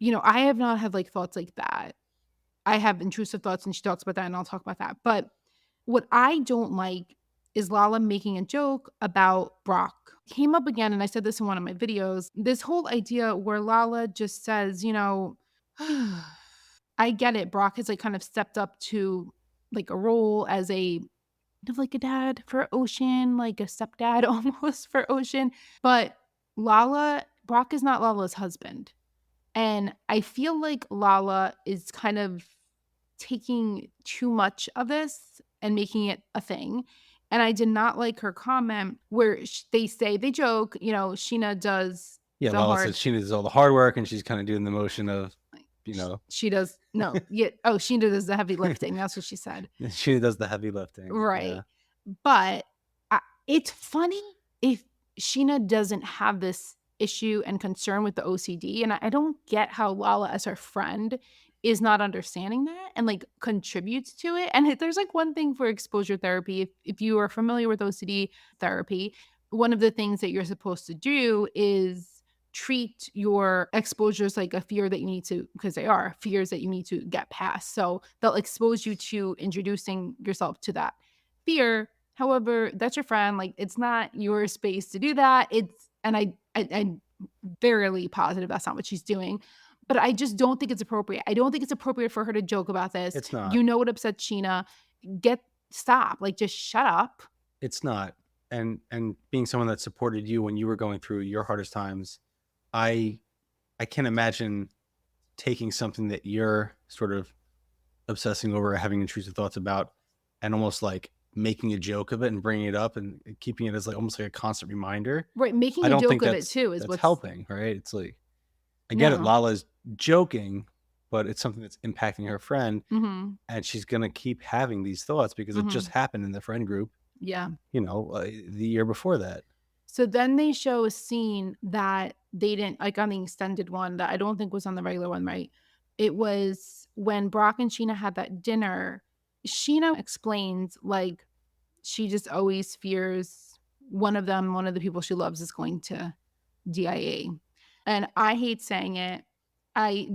I have not had like thoughts like that. I have intrusive thoughts, and she talks about that, and I'll talk about that. But what I don't like is Lala making a joke about Brock. Came up again, and I said this in one of my videos. This whole idea where Lala just says, I get it. Brock has like kind of stepped up to like a role as a like a dad for Ocean, like a stepdad almost for Ocean. But Brock is not Lala's husband. And I feel like Lala is kind of taking too much of this and making it a thing. And I did not like her comment where they joke, Scheana does Yeah, the Lala hard. says she does all the hard work, and she's kind of doing the motion of, She does no, yeah. Oh, Scheana does the heavy lifting. That's what she said. she does the heavy lifting. Right. Yeah. But it's funny if Scheana doesn't have this issue and concern with the OCD. And I don't get how Lala, as her friend, is not understanding that and like contributes to it. And there's like one thing for exposure therapy. If you are familiar with OCD therapy, one of the things that you're supposed to do is treat your exposures like a fear that you need to, because they are fears that you need to get past. So they'll expose you to introducing yourself to that fear. However, that's your friend. Like, it's not your space to do that. I'm barely positive that's not what she's doing. But I just don't think it's appropriate. I don't think it's appropriate for her to joke about this. It's not. You know what upsets Scheana. Stop. Like, just shut up. It's not. And being someone that supported you when you were going through your hardest times, I can't imagine taking something that you're sort of obsessing over, having intrusive thoughts about, and almost like making a joke of it and bringing it up and keeping it as like almost like a constant reminder. Right. Making I a don't joke think of it that's too is that's what's helping, right? It's like, I get it. No. Lala's joking, but it's something that's impacting her friend, Mm-hmm. and she's gonna keep having these thoughts because it just happened in the friend group. Yeah. The year before that. So then they show a scene that they didn't like on the extended one that I don't think was on the regular one, right? It was when Brock and Scheana had that dinner. Scheana explains like she just always fears one of the people she loves is going to DIA. And I hate saying it.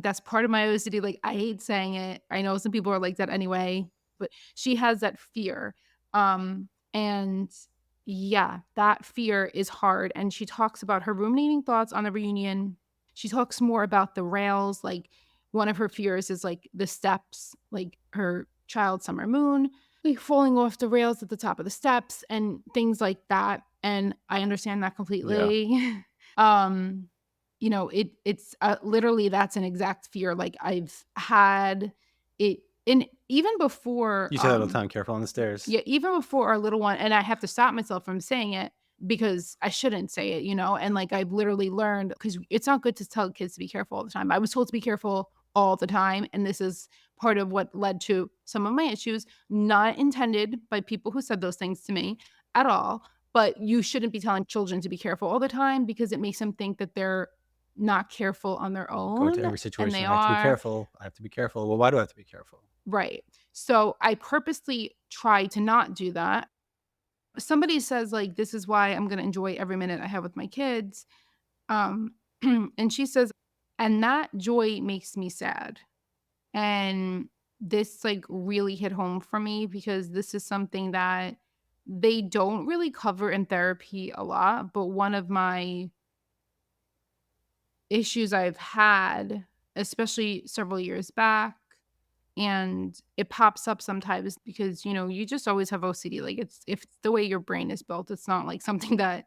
That's part of my OCD. Like, I hate saying it. I know some people are like that anyway, but she has that fear. And yeah, that fear is hard. And she talks about her ruminating thoughts on the reunion. She talks more about the rails. Like, one of her fears is like the steps, like her child Summer Moon, like falling off the rails at the top of the steps and things like that. And I understand that completely. Yeah. It's literally that's an exact fear. Like, I've had it, and even before You say that all the time, careful on the stairs. yeah, even before our little one, and I have to stop myself from saying it because I shouldn't say it, and like I've literally learned, because it's not good to tell kids to be careful all the time. I was told to be careful all the time, and this is part of what led to some of my issues, not intended by people who said those things to me at all. But you shouldn't be telling children to be careful all the time because it makes them think that they're not careful on their own. Go into every situation. And they I have to be are. careful. I have to be careful. Well, why do I have to be careful? Right. So I purposely try to not do that. Somebody says, like, this is why I'm going to enjoy every minute I have with my kids. And she says, and that joy makes me sad. And this like really hit home for me because this is something that they don't really cover in therapy a lot. But one of my issues I've had, especially several years back, and it pops up sometimes because, you just always have OCD. Like, it's the way your brain is built. It's not like something that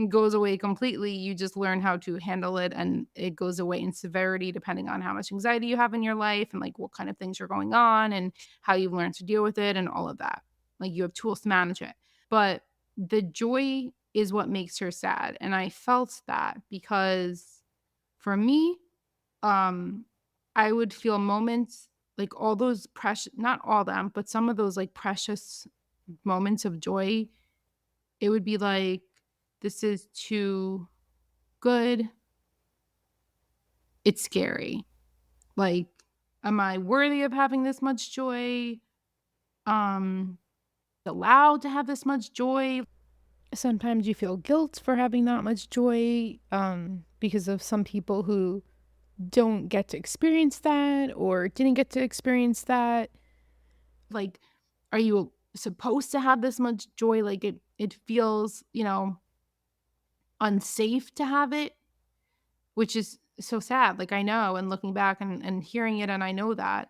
goes away completely. You just learn how to handle it, and it goes away in severity depending on how much anxiety you have in your life and like what kind of things are going on and how you've learned to deal with it and all of that. Like, you have tools to manage it. But the joy is what makes her sad. And I felt that because for me, um, I would feel moments like all those precious, not all them, but some of those like precious moments of joy. It would be like, this is too good. It's scary. Like, am I worthy of having this much joy? Um, allowed to have this much joy? Sometimes you feel guilt for having that much joy, because of some people who don't get to experience that or didn't get to experience that. Like, are you supposed to have this much joy? Like, it feels, unsafe to have it, which is so sad. Like, I know, and looking back and hearing it, and I know that.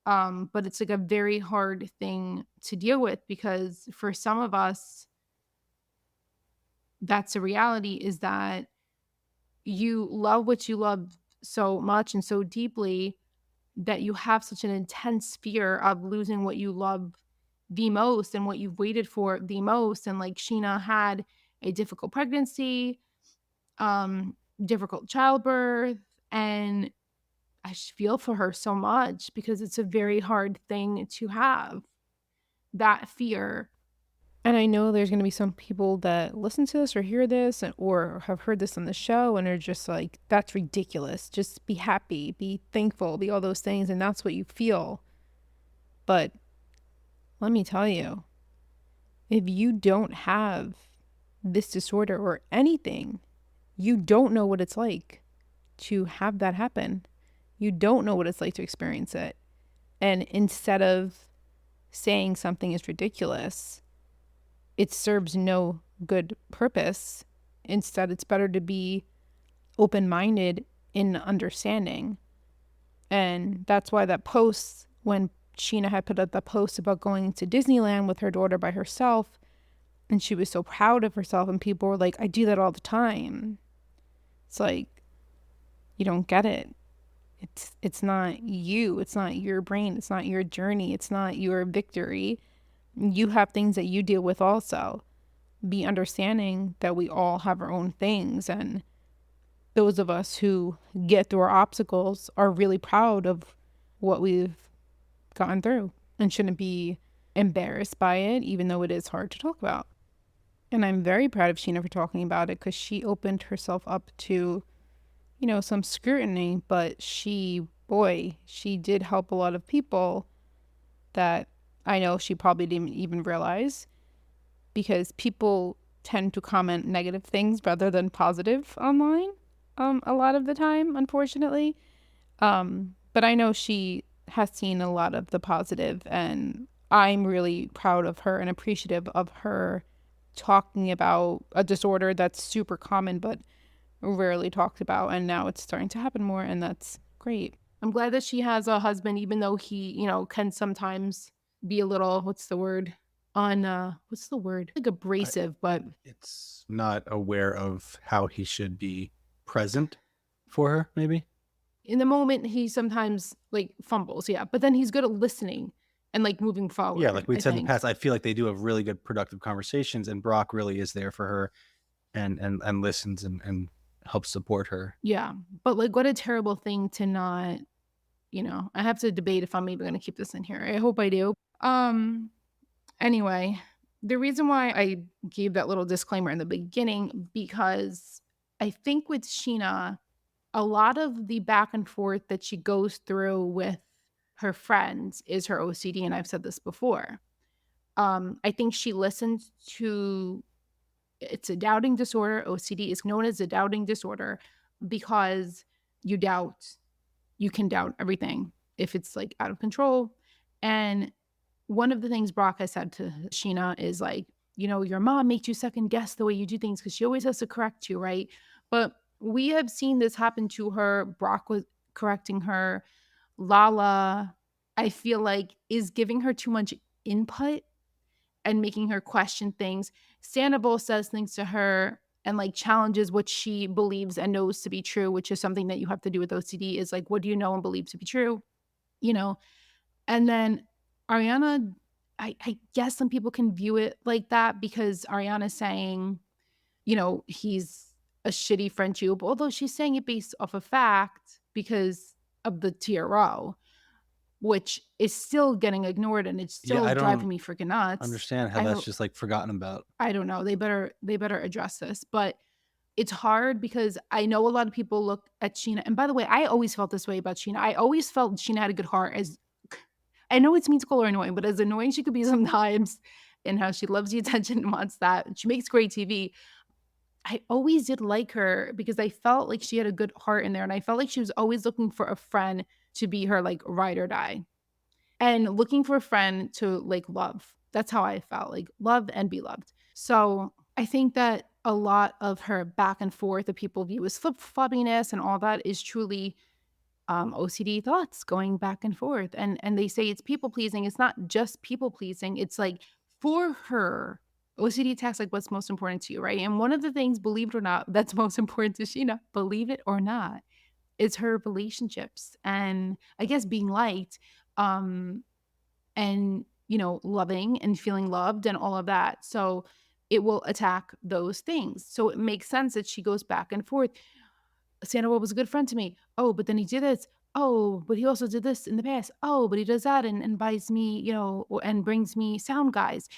But it's like a very hard thing to deal with because for some of us, that's a reality, is that you love what you love so much and so deeply that you have such an intense fear of losing what you love the most and what you've waited for the most. And like, Scheana had a difficult pregnancy, difficult childbirth, and I just feel for her so much because it's a very hard thing to have, that fear. And I know there's going to be some people that listen to this or hear this or have heard this on the show and are just like, that's ridiculous. Just be happy, be thankful, be all those things. And that's what you feel. But let me tell you, if you don't have this disorder or anything, you don't know what it's like to have that happen. You don't know what it's like to experience it. And instead of saying something is ridiculous, it serves no good purpose. Instead, it's better to be open-minded in understanding. And that's why that post, when Scheana had put up that post about going to Disneyland with her daughter by herself, and she was so proud of herself, and people were like, I do that all the time. It's like, you don't get it. It's not you. It's not your brain. It's not your journey. It's not your victory. You have things that you deal with also. Be understanding that we all have our own things, and those of us who get through our obstacles are really proud of what we've gotten through and shouldn't be embarrassed by it, even though it is hard to talk about. And I'm very proud of Scheana for talking about it because she opened herself up to, some scrutiny, but she did help a lot of people that I know she probably didn't even realize, because people tend to comment negative things rather than positive online, a lot of the time, unfortunately. But I know she has seen a lot of the positive, and I'm really proud of her and appreciative of her talking about a disorder that's super common but rarely talked about, and now it's starting to happen more, and that's great. I'm glad that she has a husband, even though he, can sometimes be a little, what's the word? What's the word? Like I, abrasive, but it's not aware of how he should be present for her, maybe. in the moment he sometimes like fumbles, yeah. But then he's good at listening and like moving Yeah, forward, like we I said in the think. past, I feel like they do have really good productive conversations, and Brock really is there for her and listens and helps support her. Yeah. But like, what a terrible thing to not, I have to debate if I'm even gonna keep this in here. I hope I do. Anyway, the reason why I gave that little disclaimer in the beginning, because I think with Scheana, a lot of the back and forth that she goes through with her friends is her OCD, and I've said this before. I think she listens to, it's a doubting disorder. OCD is known as a doubting disorder because you doubt, you can doubt everything if it's like out of control. And one of the things Brock has said to Scheana is like, your mom makes you second guess the way you do things because she always has to correct you, right? But we have seen this happen to her. Brock was correcting her. Lala. I feel like is giving her too much input and making her question things. Sandoval says things to her and like challenges what she believes and knows to be true, which is something that you have to do with OCD is like, what do you know and believe to be true? You know? And then Ariana, I guess some people can view it like that because Ariana's saying, he's a shitty friend to you, but although she's saying it based off of fact because of the TRO, which is still getting ignored and it's Yeah, still I don't driving me freaking nuts. understand how I that's hope just like forgotten about. I don't know. They better address this. But it's hard because I know a lot of people look at Scheana. And by the way, I always felt this way about Scheana. I always felt Scheana had a good heart. As I know it's mean to call her annoying, but as annoying she could be sometimes, and how she loves the attention and wants that. She makes great TV. I always did like her because I felt like she had a good heart in there, and I felt like she was always looking for a friend to be her like ride or die. And looking for a friend to, like, love. That's how I felt, like, love and be loved. So, I think that a lot of her back and forth that people view as flip-floppiness and all that is truly, OCD thoughts going back and forth, and they say it's people-pleasing. It's not just people-pleasing, it's, like, for her, OCD attacks, like, what's most important to you, right? And one of the things, believe it or not, that's most important to Sheena, believe it or not, is her relationships and I guess being liked, um, and, loving and feeling loved and all of that. So it will attack those things. So it makes sense that she goes back and forth. Sandoval was a good friend to me. Oh, but then he did this. Oh, but he also did this in the past. Oh, but he does that and buys me, and brings me sound guys.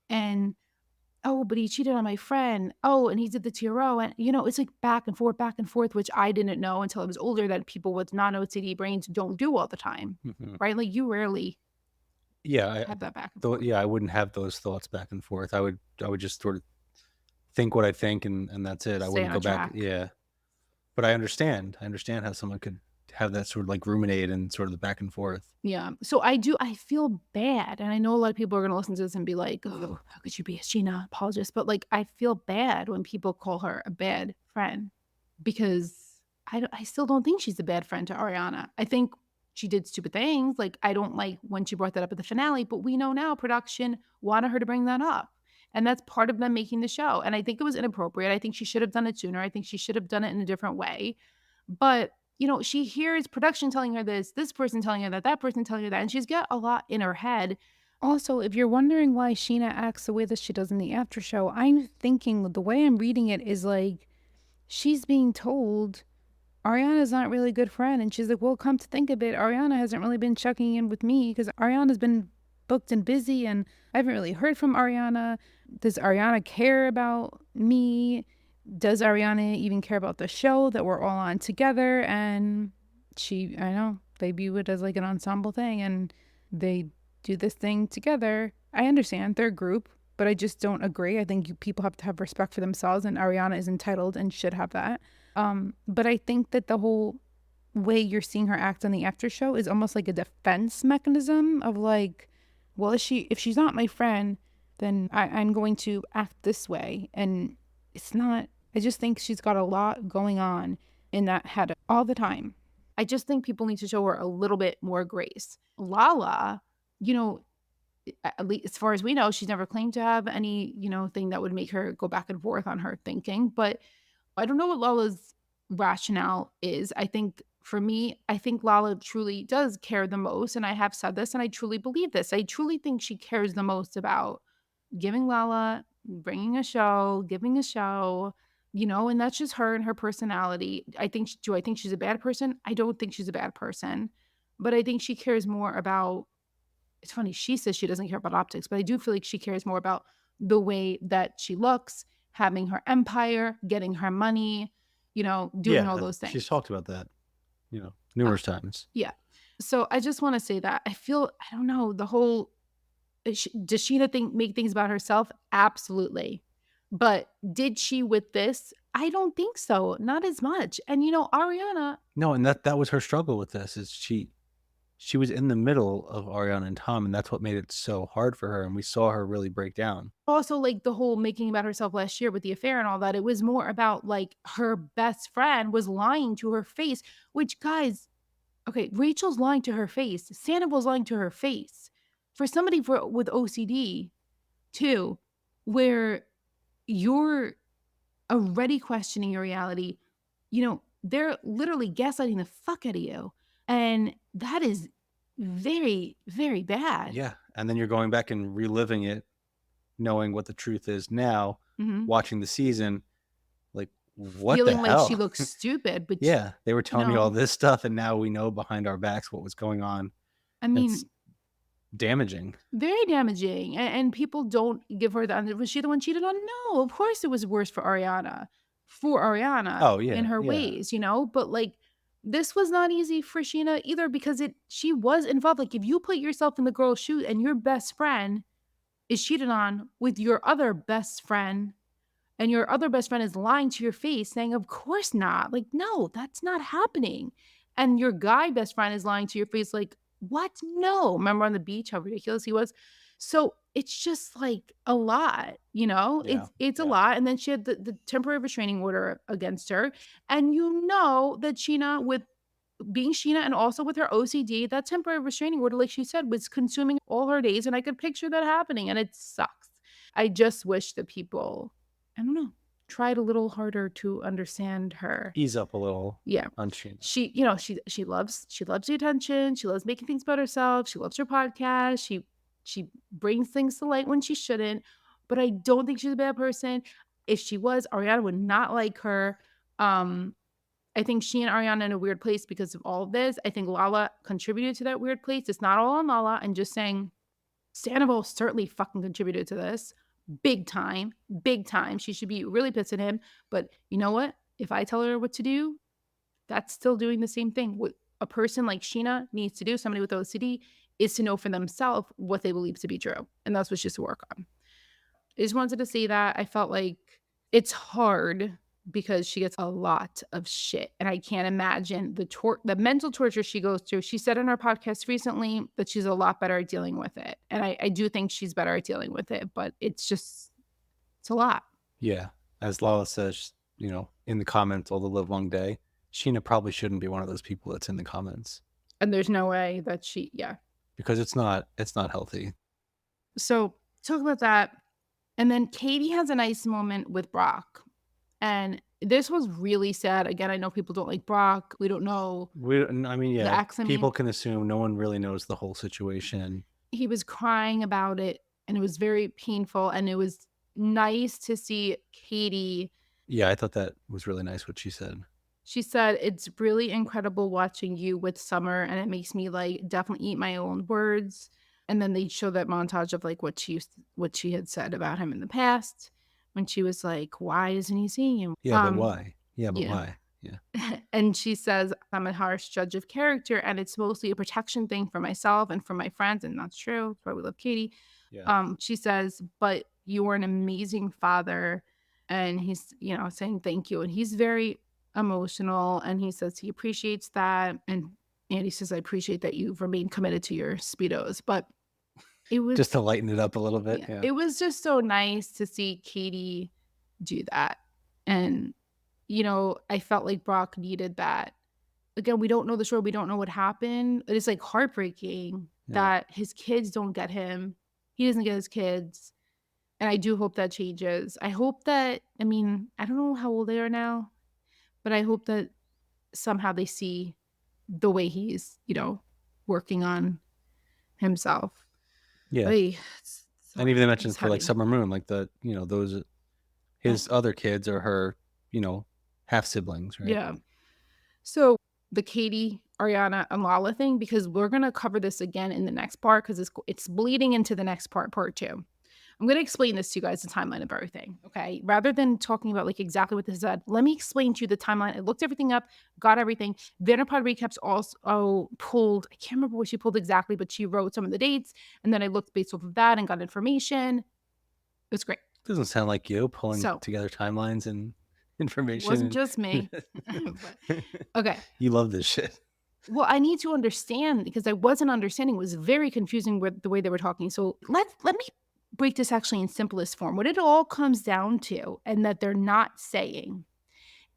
And oh, but he cheated on my friend. Oh, and he did the TRO. And, it's like back and forth, which I didn't know until I was older that people with non OCD brains don't do all the time, Mhm. right? Like you rarely Yeah, have that back and forth. yeah, I wouldn't have those thoughts back and forth. I would just sort of think what I think and that's it. I Stay wouldn't on a go back. track. Yeah. But I understand. I understand how someone could have that sort of like ruminate and sort of the back and forth. Yeah. So I feel bad. And I know a lot of people are going to listen to this and be like, oh, how could you be a Sheena apologist? But like, I feel bad when people call her a bad friend because I still don't think she's a bad friend to Ariana. I think she did stupid things. Like, I don't like when she brought that up at the finale, but we know now production wanted her to bring that up. And that's part of them making the show. And I think it was inappropriate. I think she should have done it sooner. I think she should have done it in a different way. But, she hears production telling her this person telling her that person telling her that, and she's got a lot in her head. Also, if you're wondering why Sheena acts the way that she does in the after show, I'm thinking the way I'm reading it is like she's being told Ariana's not really a good friend. And she's like, well, come to think of it, Ariana hasn't really been checking in with me because Ariana's been booked and busy and I haven't really heard from Ariana. Does Ariana care about me? Does Ariana even care about the show that we're all on together? And I know, they view it as like an ensemble thing and they do this thing together. I understand they're a group, but I just don't agree. I think people have to have respect for themselves and Ariana is entitled and should have that. But I think that the whole way you're seeing her act on the after show is almost like a defense mechanism of like, well, if she's not my friend, then I'm going to act this way. And it's not, I just think she's got a lot going on in that head all the time. I just think people need to show her a little bit more grace. Lala, you know, at least as far as we know, she's never claimed to have any, thing that would make her go back and forth on her thinking. But I don't know what Lala's rationale is. I think for me, I think Lala truly does care the most. And I have said this and I truly believe this. I truly think she cares the most about giving Lala, bringing a show, giving a show, and that's just her and her personality. Do I think she's a bad person? I don't think she's a bad person, but I think she cares more about, it's funny, she says she doesn't care about optics, but I do feel like she cares more about the way that she looks, having her empire, getting her money, doing all Yeah, those she's things. talked about that, Uh, numerous times. yeah. So I just want to say that I don't know, the whole does Sheena make things about herself? Absolutely. But did she with this? I don't think so. Not as much. And Ariana, No, and that was her struggle with this is she was in the middle of Ariana and Tom, and that's what made it so hard for her, and we saw her really break down. also like the whole making about herself last year with the affair and all that, it was more about like her best friend was lying to her face, which guys, Okay, Rachel's lying to her face. Sandoval's lying to her face. For somebody with OCD, too, where you're already questioning your reality, they're literally gaslighting the fuck out of you. And that is very, very bad. Yeah. And then you're going back and reliving it, knowing what the truth is now, Mhm. watching the season, like, what the Feeling like she hell? looks stupid, but Yeah. They were you telling me all know, this stuff, and now we know behind our backs what was going on. I It's mean, damaging. very damaging, and people don't give her the was she the one cheated on? No, of course it was worse for Ariana Oh, in yeah. her Yeah. ways, but, like, this was not easy for Scheana either because she was involved, like, if you put yourself in the girl's shoes and your best friend is cheated on with your other best friend, and your other best friend is lying to your face saying, "Of course not." Like, "No, that's not happening." And your guy best friend is lying to your face like, "What? No." Remember on the beach how ridiculous he was? So, it's just, like, a lot, you know? Yeah. It's a Yeah. lot, and then she had the temporary restraining order against her, and you know that Scheana with being Scheana and also with her OCD, that temporary restraining order, like she said, was consuming all her days, and I could picture that happening, and it sucks. I just wish that people, I don't know, tried a little harder to understand her. Ease up a little Yeah. on Scheana. She loves the attention, she loves making things about herself, she loves her podcast, she brings things to light when she shouldn't, but I don't think she's a bad person. If she was, Ariana would not like her. Um, I think she and Ariana in a weird place because of all of this. I think Lala contributed to that weird place. It's not all on Lala. And just saying, Sandoval certainly fucking contributed to this. Big time. Big time. She should be really pissed at him. But you know what? If I tell her what to do, that's still doing the same thing. What a person like Scheana needs to do, somebody with OCD, is to know for themselves what they believe to be true. And that's what she has to work on. I just wanted to say that. I felt like it's hard because she gets a lot of shit, and I can't imagine the mental torture she goes through. She said on our podcast recently that she's a lot better at dealing with it, and I do think she's better at dealing with it, but it's a lot. Yeah. As Lala says, in the comments all the live long day, Scheana probably shouldn't be one of those people that's in the comments. And there's no way that Because it's not healthy. So talk about that. And then Katie has a nice moment with Brock. And this was really sad. Again, I know people don't like Brock. We don't know I mean, the yeah, accent. people can assume no one really knows the whole situation. He was crying about it, and it was very painful, and it was nice to see Katie. Yeah, I thought that was really nice what she said. She said, "It's really incredible watching you with Summer, and it makes me, like, definitely eat my own words." And then they show that montage of, like, what she had said about him in the past when she was like, "Why isn't he seeing you?" Yeah, but why? Yeah, but Yeah. why? Yeah. And she says, "I'm a harsh judge of character, and it's mostly a protection thing for myself and for my friends," and that's true. That's why we love Katie. Yeah. She says, "But you are an amazing father," and he's, saying thank you, and he's very emotional, and he says he appreciates that, and Andy says, "I appreciate that you've remained committed to your Speedos," but it was Just to lighten it up a little bit. yeah, Yeah. it was just so nice to see Katie do that, and, I felt like Brock needed that. Again, we don't know the story, we don't know what happened. It is, like, heartbreaking that his kids don't get him. He doesn't get his kids, and I do hope that changes. I hope that I don't know how old they are now, but I hope that somehow they see the way he's, working on himself. Yeah. Oy, And even they mentioned it's for like heavy. Summer Moon, like those his other kids are her, half siblings, right? Yeah. So the Katie, Ariana, and Lala thing, because we're gonna cover this again in the next part because it's bleeding into the next part 2. I'm gonna explain this to you guys, the timeline of everything, okay? Rather than talking about, like, exactly what this said, let me explain to you the timeline. I looked everything up, got everything. Vanderpump Recaps also pulled, I can't remember what she pulled exactly, but she wrote some of the dates, and then I looked based off of that and got information. It was great. Doesn't sound like you pulling So together timelines and it information. wasn't just me. But, okay. You love this shit. Well, I need to understand because I wasn't understanding. It was very confusing with the way they were talking. So let me break this actually in simplest form. What it all comes down to, and that they're not saying,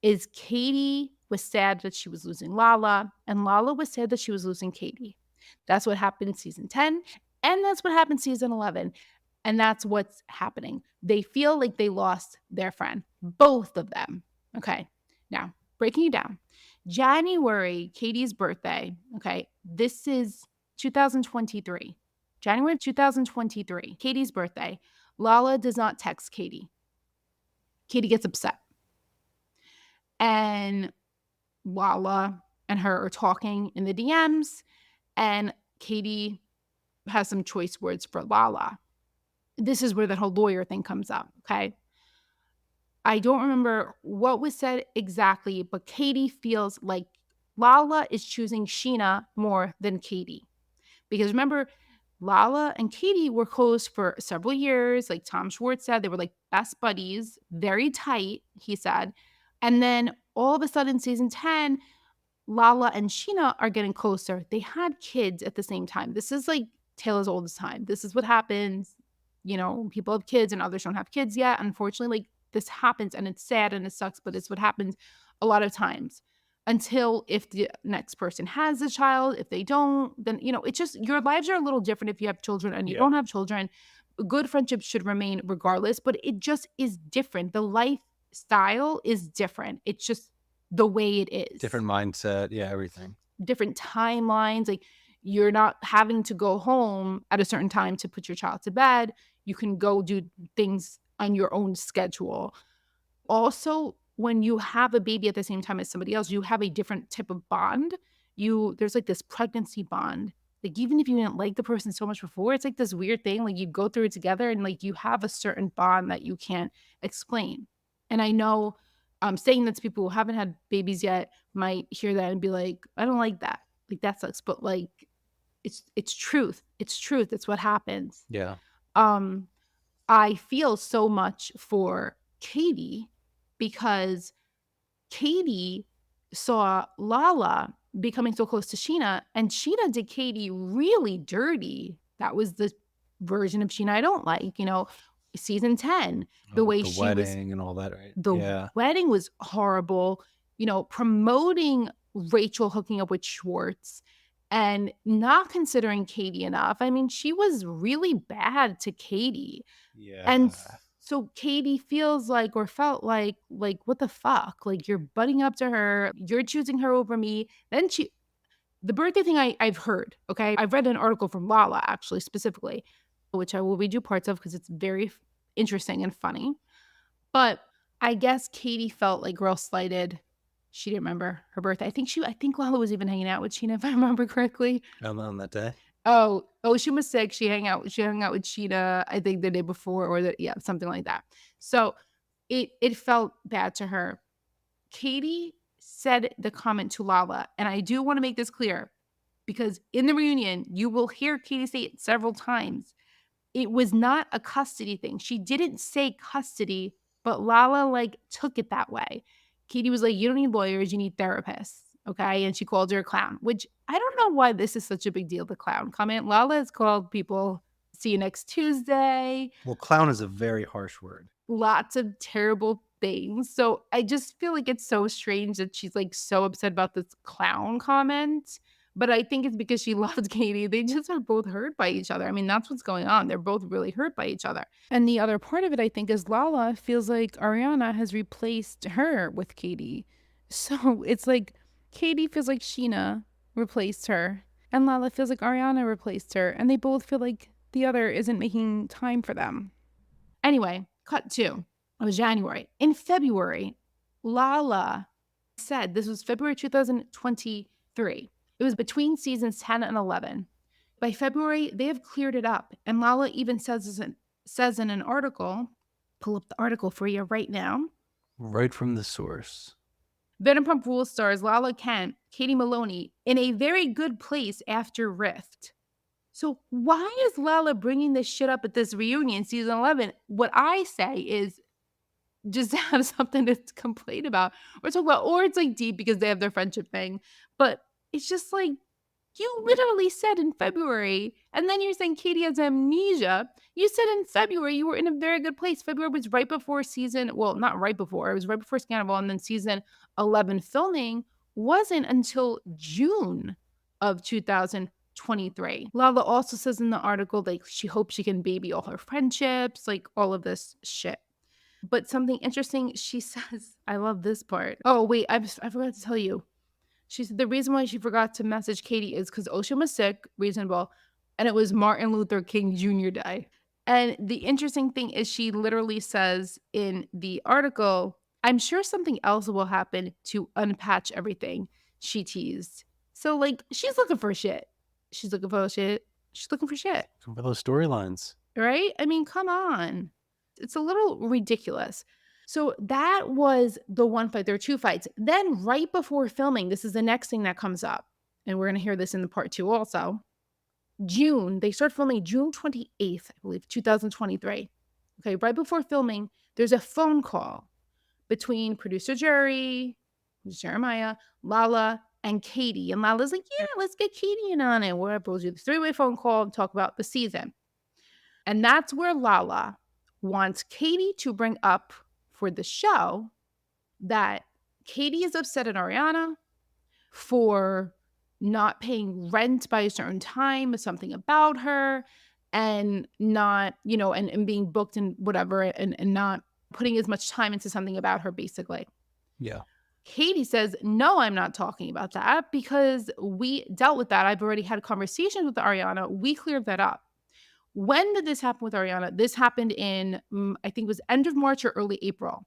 is Katie was sad that she was losing Lala, and Lala was sad that she was losing Katie. That's what happened in season 10, and that's what happened season 11. And that's what's happening. They feel like they lost their friend, both of them. Okay. Now, breaking it down. January, Katie's birthday. Okay. This is 2023. January 2023, Katie's birthday. Lala does not text Katie. Katie gets upset. And Lala and her are talking in the DMs, and Katie has some choice words for Lala. This is where that whole lawyer thing comes up, okay? I don't remember what was said exactly, but Katie feels like Lala is choosing Scheana more than Katie. Because remember, Lala and Katie were close for several years. Like Tom Schwartz said, they were like best buddies, very tight, he said. And then all of a sudden, season 10, Lala and Scheana are getting closer. They had kids at the same time. This is like tale as old as time. This is what happens. You know, people have kids and others don't have kids yet. Unfortunately, like this happens and it's sad and it sucks, but it's what happens a lot of times. Until if the next person has a child, if they don't, then it's just your lives are a little different if you have children and you Yeah. don't have children. Good friendships should remain regardless, but it just is different. The lifestyle is different. It's just the way it is. Different mindset. Yeah, everything. Different timelines. Like you're not having to go home at a certain time to put your child to bed. You can go do things on your own schedule. Also, when you have a baby at the same time as somebody else, you have a different type of bond. There's like this pregnancy bond. Like even if you didn't like the person so much before, it's like this weird thing. Like you go through it together and like you have a certain bond that you can't explain. And I know saying that to people who haven't had babies yet might hear that and be like, I don't like that. Like that sucks. But like it's truth. It's truth. It's what happens. Yeah. Um, I feel so much for Katie because Katie saw Lala becoming so close to Scheana, and Scheana did Katie really dirty. That was the version of Scheana I don't like, season 10, the Oh, with way the she was wedding and all that, right? the Yeah. wedding was horrible, promoting Rachel hooking up with Schwartz and not considering Katie enough. I mean, she was really bad to Katie. And Yeah. so Katie feels like or felt like, what the fuck? Like you're butting up to her, you're choosing her over me. Then the birthday thing I've heard, okay? I've read an article from Lala actually specifically, which I will read you parts of because it's very interesting and funny. But I guess Katie felt like girl slighted. She didn't remember her birthday. I think Lala was even hanging out with Scheana, if I remember correctly. On that day. Oh, she was sick. She hung out with Scheana, I think the day before or something like that. So it felt bad to her. Katie said the comment to Lala, and I do want to make this clear because in the reunion, you will hear Katie say it several times. It was not a custody thing. She didn't say custody, but Lala like took it that way. Katie was like, "You don't need lawyers, you need therapists." Okay. And she called her a clown, which I don't know why this is such a big deal, the clown comment. Lala has called people, see you next Tuesday, Well, clown is a very harsh word. lots of terrible things. So I just feel like it's so strange that she's like so upset about this clown comment. But I think it's because she loves Katie. They just are both hurt by each other. I mean, that's what's going on. They're both really hurt by each other. And the other part of it, I think, is Lala feels like Ariana has replaced her with Katie. So it's like Katie feels like Scheana replaced her, and Lala feels like Ariana replaced her. And they both feel like the other isn't making time for them. Anyway, cut to, it was January. In February, Lala said, this was February 2023. It was between seasons 10 and 11. By February, they have cleared it up. And Lala even says in an article, pull up the article for you right now. Right from the source. Vanderpump Rules stars Lala Kent, Katie Maloney in a very good place after Rift. So why is Lala bringing this shit up at this reunion, season 11? What I say is just have something to complain about or talk about, or it's like deep because they have their friendship thing. But it's just like, You literally said in February, and then you're saying Katie has amnesia. You said in February you were in a very good place. February was right before not right before, it was right before Scandal, and then season 11 filming wasn't until June of 2023. Lala also says in the article, like, she hopes she can baby all her friendships, like all of this shit. But something interesting, she says, I love this part. Oh, wait, I forgot to tell you. She said the reason why she forgot to message Katie is because Ocean was sick, reasonable, and it was Martin Luther King Jr. Day. And the interesting thing is she literally says in the article, I'm sure something else will happen to unpatch everything, she teased. So, like, she's looking for shit. She's looking for shit. She's looking for shit. For those storylines. Right? I mean, come on. It's a little ridiculous. So that was the one fight. There were two fights. Then right before filming, this is the next thing that comes up. And we're going to hear this in the part 2 also. They start filming June 28th, I believe, 2023. Okay, right before filming, there's a phone call between producer Jerry, Jeremiah, Lala, and Katie. And Lala's like, yeah, let's get Katie in on it. We'll do the three-way phone call and talk about the season. And that's where Lala wants Katie to bring up for the show that Katie is upset at Ariana for not paying rent by a certain time, something about her, and not, and being booked and whatever, and not putting as much time into something about her, basically. Yeah. Katie says, no, I'm not talking about that because we dealt with that. I've already had conversations with Ariana. We cleared that up. When did this happen with Ariana? This happened in, I think it was end of March or early April.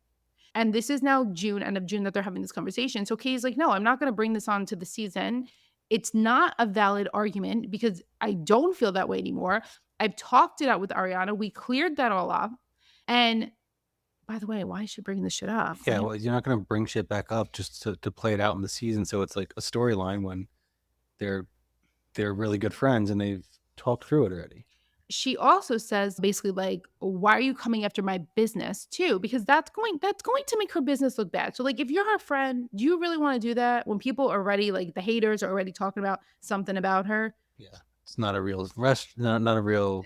And this is now June, end of June, that they're having this conversation. So Katie's like, no, I'm not going to bring this on to the season. It's not a valid argument because I don't feel that way anymore. I've talked it out with Ariana. We cleared that all up. And by the way, why is she bringing this shit up? Yeah, well, you're not going to bring shit back up just to play it out in the season. So it's like a storyline when they're really good friends and they've talked through it already. She also says basically like, why are you coming after my business too? Because that's going to make her business look bad. So like, if you're her friend, do you really want to do that when people are already, like, the haters are already talking about something about her? Yeah, it's not a real not a real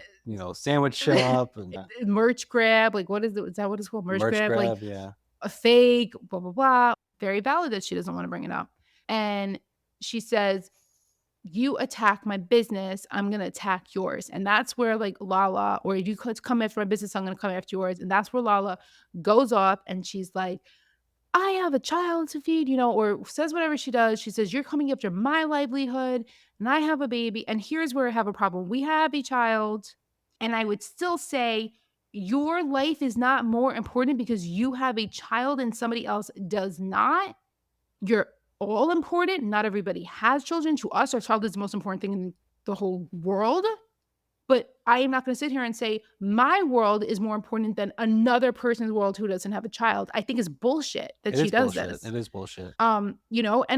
sandwich shop and merch grab. Like, what is it? Is that what it's called? Merch grab. Like, yeah, a fake. Blah blah blah. Very valid that she doesn't want to bring it up. And she says, you attack my business, I'm going to attack yours. And that's where, like, Lala, or if you could come after my business, I'm going to come after yours. And that's where Lala goes off and she's like, I have a child to feed, or says whatever she does. She says, you're coming after my livelihood and I have a baby. And here's where I have a problem. We have a child. And I would still say your life is not more important because you have a child and somebody else does not. You're all important. Not everybody has children. To us, our child is the most important thing in the whole world. But I am not going to sit here and say my world is more important than another person's world who doesn't have a child. I think it's bullshit that she does this. It is bullshit. And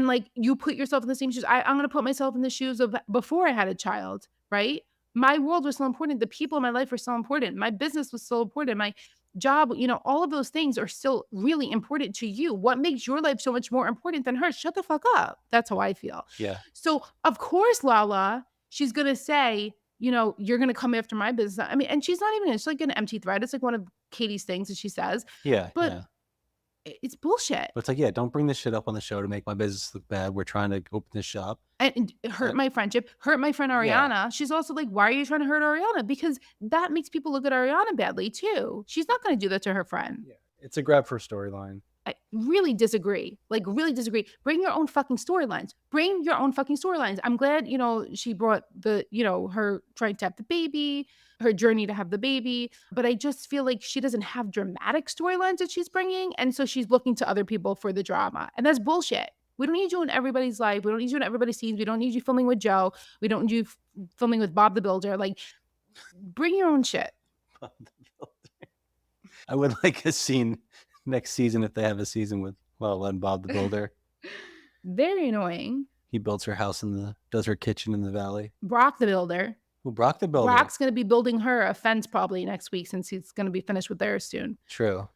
like, you put yourself in the same shoes. I'm going to put myself in the shoes of before I had a child, right? My world was still important. The people in my life were still important. My business was still important. My job, all of those things are still really important to you. What makes your life so much more important than hers? Shut the fuck up. That's how I feel. Yeah. So of course, Lala, she's going to say, you're going to come after my business. I mean, and she's not even, it's like an empty threat. It's like one of Katie's things that she says. Yeah. But it's bullshit. But it's like, yeah, don't bring this shit up on the show to make my business look bad. We're trying to open this shop. And hurt my friendship, hurt my friend Ariana. Yeah. She's also like, why are you trying to hurt Ariana? Because that makes people look at Ariana badly too. She's not going to do that to her friend. Yeah. It's a grab for a storyline. I really disagree. Like, really disagree. Bring your own fucking storylines. Bring your own fucking storylines. I'm glad, she brought the, her trying to have the baby, her journey to have the baby. But I just feel like she doesn't have dramatic storylines that she's bringing. And so she's looking to other people for the drama. And that's bullshit. We don't need you in everybody's life. We don't need you in everybody's scenes. We don't need you filming with Joe. We don't need you filming with Bob the Builder. Like, bring your own shit. Bob the Builder. I would like a scene next season if they have a season with Bob the Builder. Very annoying. He builds her house does her kitchen in the valley. Brock the Builder. Well, Brock the Builder. Brock's going to be building her a fence probably next week since he's going to be finished with theirs soon. True.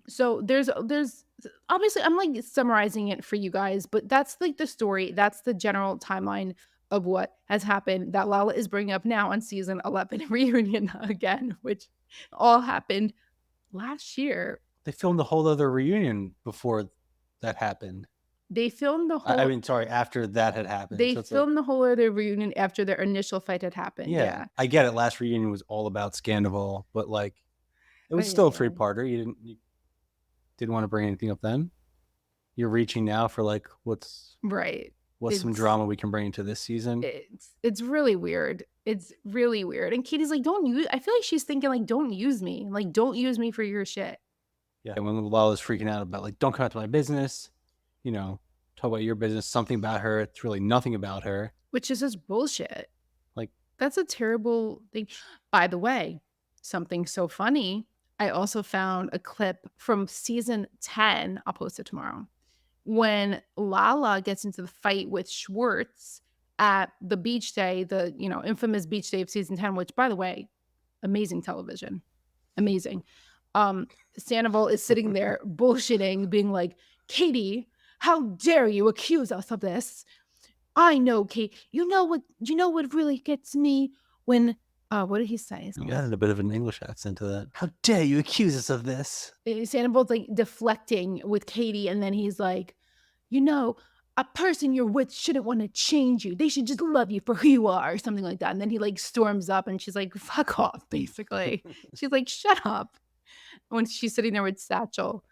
So there's Obviously, I'm, like, summarizing it for you guys, but that's, like, the story. That's the general timeline of what has happened that Lala is bringing up now on season 11 reunion again, which all happened last year. They filmed a whole other reunion before that happened. They filmed the I whole mean, sorry, after that had happened. they So it's like, filmed the whole other reunion after their initial fight had happened, yeah, yeah. I get it. Last reunion was all about Scandival, but like, it was still a Yeah. three-parter. You didn't want to bring anything up then. You're reaching now for like, what's Right. some It's drama we can bring into this season? it's really weird. It's really weird, and Katie's like, "Don't use." I feel like she's thinking, like, "Don't use me. Like, don't use me for your shit." Yeah, and when Lala's freaking out about like, don't come out to my business, you know, talk about your business, something about her. It's really nothing about her. Which is just bullshit. Like, That's a terrible thing. By the way, something so funny, I also found a clip from season 10, I'll post it tomorrow, when Lala gets into the fight with Schwartz at the beach day, the, infamous beach day of season 10, which, by the way, amazing television. Amazing. Sandoval is sitting there bullshitting, being like, "Katie, how dare you accuse us of this? I know, Kate. You know what really gets me when what did he say? you added a bit of an English accent to that. How dare you accuse us of this? Sandoval's like deflecting with Katie, and then he's like, a person you're with shouldn't want to change you. They should just love you for who you are, or something like that. And then he like storms up and she's like, fuck off, basically. She's like, shut up. When she's sitting there with Satchel.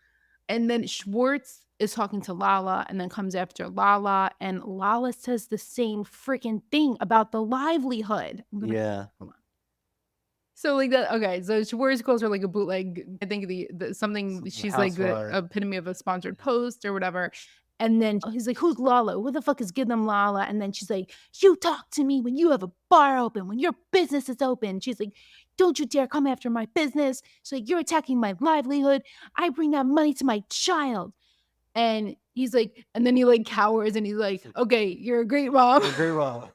And then Schwartz is talking to Lala and then comes after Lala, and Lala says the same freaking thing about the livelihood. Yeah. Hold on. So like that, okay. So Schwartz calls her like a bootleg. I think the something she's like the Housewife. epitome of a sponsored post or whatever. And then he's like, "Who's Lala? Who the fuck is Give Them Lala?" And then she's like, "You talk to me when you have a bar open, when your business is open." She's like, "Don't you dare come after my business." She's like, "You're attacking my livelihood. I bring that money to my child." And he's like, and then he like cowers and he's like, "Okay, you're a great mom." You're very well.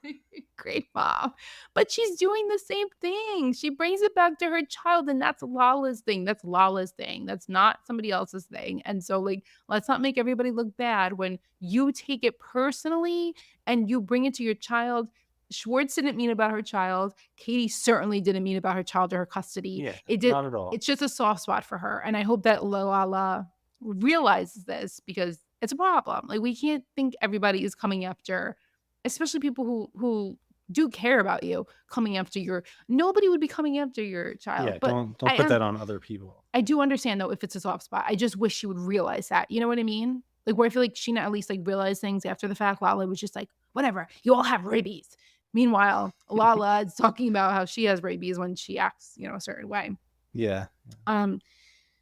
Great mom. But she's doing the same thing. She brings it back to her child, and that's Lala's thing. That's Lala's thing. That's not somebody else's thing. And so, like, let's not make everybody look bad when you take it personally and you bring it to your child. Schwartz didn't mean about her child. Katie certainly didn't mean about her child or her custody. Yeah, It did. not at all. It's just a soft spot for her. And I hope that Lala realizes this because it's a problem. Like, we can't think everybody is coming after, especially people who do care about you, coming after nobody would be coming after your child. Yeah, But don't put that on other people. I do understand though if it's a soft spot. I just wish she would realize that. You know what I mean? Like, where I feel like Scheana at least like realized things after the fact. Lala was just like, whatever, you all have rabies. Meanwhile, Lala is talking about how she has rabies when she acts, a certain way. Yeah.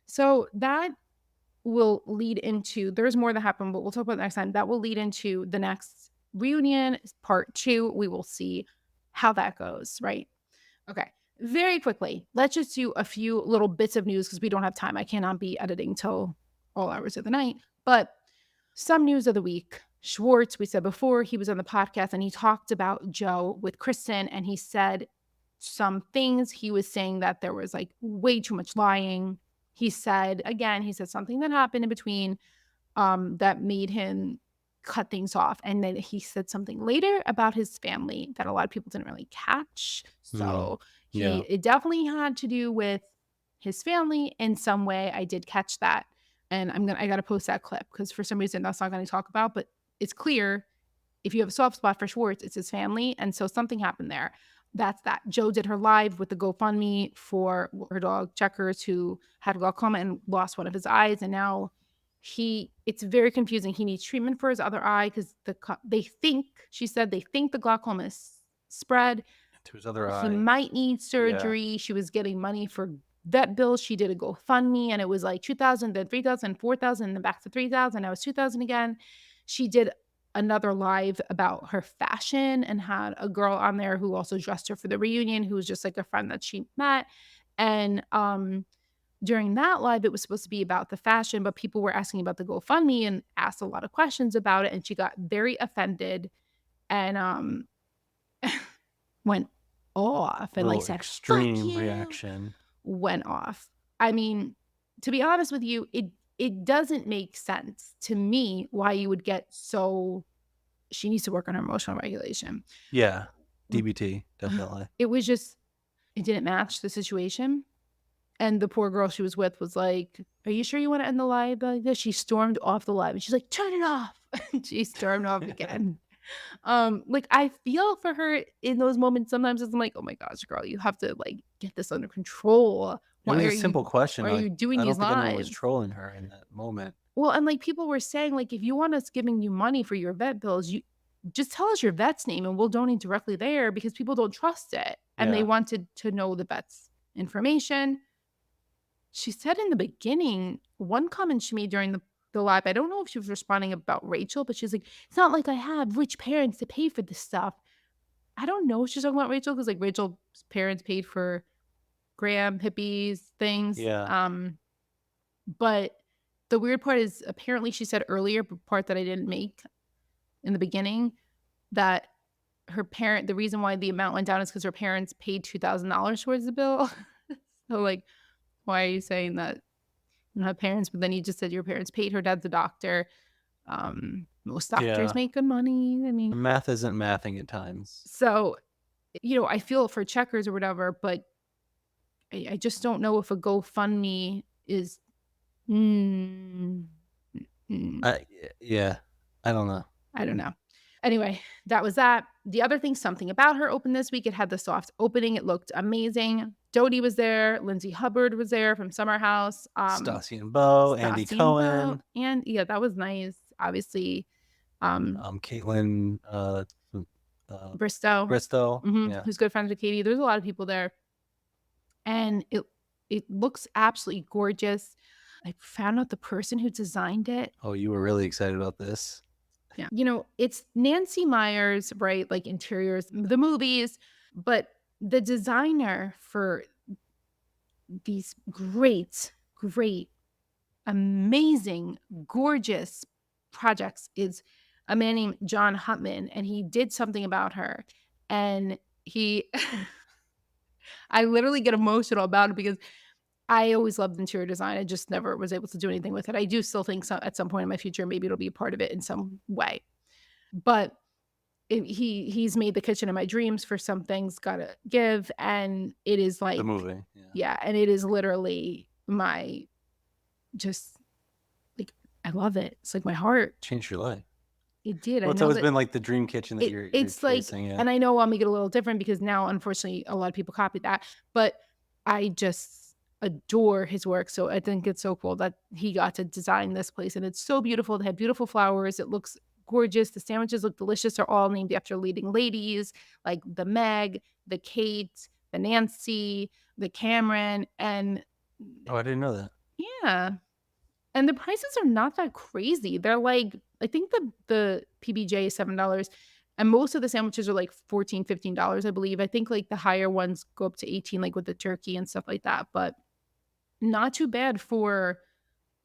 So that will lead into, there's more that happened, but we'll talk about it next time. That will lead into the next reunion, part 2. We will see how that goes, right? Okay. Very quickly, let's just do a few little bits of news because we don't have time. I cannot be editing till all hours of the night. But some news of the week. Schwartz, we said before, he was on the podcast and he talked about Joe with Kristen, and he said some things. He was saying that there was like way too much lying. He said something that happened in between that made him cut things off. And then he said something later about his family that a lot of people didn't really catch. So it definitely had to do with his family in some way. I did catch that. And I gotta post that clip because for some reason that's not gonna talk about, but it's clear if you have a soft spot for Schwartz, it's his family. And so something happened there. That's that. Joe did her live with the GoFundMe for her dog Checkers, who had glaucoma and lost one of his eyes. And now it's very confusing. He needs treatment for his other eye because she said they think the glaucoma is spread To his other eye. He might need surgery. Yeah. She was getting money for vet bills. She did a GoFundMe and it was like 2,000, then 3,000, 4,000, then back to 3,000. Now it's 2,000 again. She did another live about her fashion and had a girl on there who also dressed her for the reunion, who was just like a friend that she met. And during that live, it was supposed to be about the fashion, but people were asking about the GoFundMe and asked a lot of questions about it. And she got very offended and went off and like said, extreme "Fuck you," reaction. went off. I mean, to be honest with you, it doesn't make sense to me why you would get so she needs to work on her emotional regulation. Yeah. DBT, definitely. It was just it didn't match the situation. And the poor girl she was with was like, "Are you sure you wanna end the live like this?" She stormed off the live, and she's like, "Turn it off." And she stormed off again. Like, I feel for her in those moments sometimes I'm like, "Oh my gosh, girl, you have to, like, get this under control. It was a simple question. Why are you doing I these don't think anyone was lives?" trolling her in that moment. Well, and, like, people were saying, like, "If you want us giving you money for your vet bills, you just tell us your vet's name, and we'll donate directly there," because people don't trust it, and they Yeah. wanted to know the vet's information. She said in the beginning, one comment she made during the live, I don't know if she was responding about Rachel, but she's like, "It's not like I have rich parents to pay for this stuff." I don't know if she's talking about Rachel because, like, Rachel's parents paid for Graham, hippies, things, Yeah. but the weird part is apparently she said earlier, the part that I didn't make in the beginning, that the reason why the amount went down is because her parents paid $2,000 towards the bill. So, like, why are you saying that you don't have parents, but then you just said your parents paid? Her dad's a doctor. Most doctors Yeah. make good money. I mean, Math isn't mathing at times. so, I feel for checkers or whatever, but I just don't know if a GoFundMe is mm, mm, Yeah. I don't know. I don't know. Anyway, that was that. The other thing, Something About Her opened this week. It had the soft opening. It looked amazing. Dodie was there. Lindsay Hubbard was there from Summer House. Stassi and Bo, Andy Stassi and Bo, Cohen, and yeah, that was nice. Obviously, Caitlin, Bristow, Bristow. Yeah. who's good friends with Katie. There's a lot of people there, and it looks absolutely gorgeous. I found out the person who designed it. Oh, you were really excited about this. Yeah. It's Nancy Meyers, right? Like interiors, the movies, but the designer for these great, amazing, gorgeous projects is a man named John Hutman, and he did Something About Her. And I literally get emotional about it because I always loved interior design. I just never was able to do anything with it. I do still think at some point in my future, maybe it'll be a part of it in some way. But he's made the kitchen of my dreams for Something's Gotta Give, and it is like The movie. yeah, and it is literally my just like I love it. It's like my heart. Changed your life. It did. Well, I it's know always that been like the dream kitchen that you're it's like, chasing. Yeah. and I know I'll make it a little different because now, unfortunately, a lot of people copied that, but I just adore his work. So I think it's so cool that he got to design this place, and it's so beautiful. They have beautiful flowers. It looks gorgeous. The sandwiches look delicious. They're all named after leading ladies like the Meg, the Kate, the Nancy, the Cameron, and Oh, I didn't know that. yeah. And the prices are not that crazy. They're like, I think the PBJ is $7, and most of the sandwiches are like $14, $15, I believe. I think like the higher ones go up to 18, like with the turkey and stuff like that. But not too bad for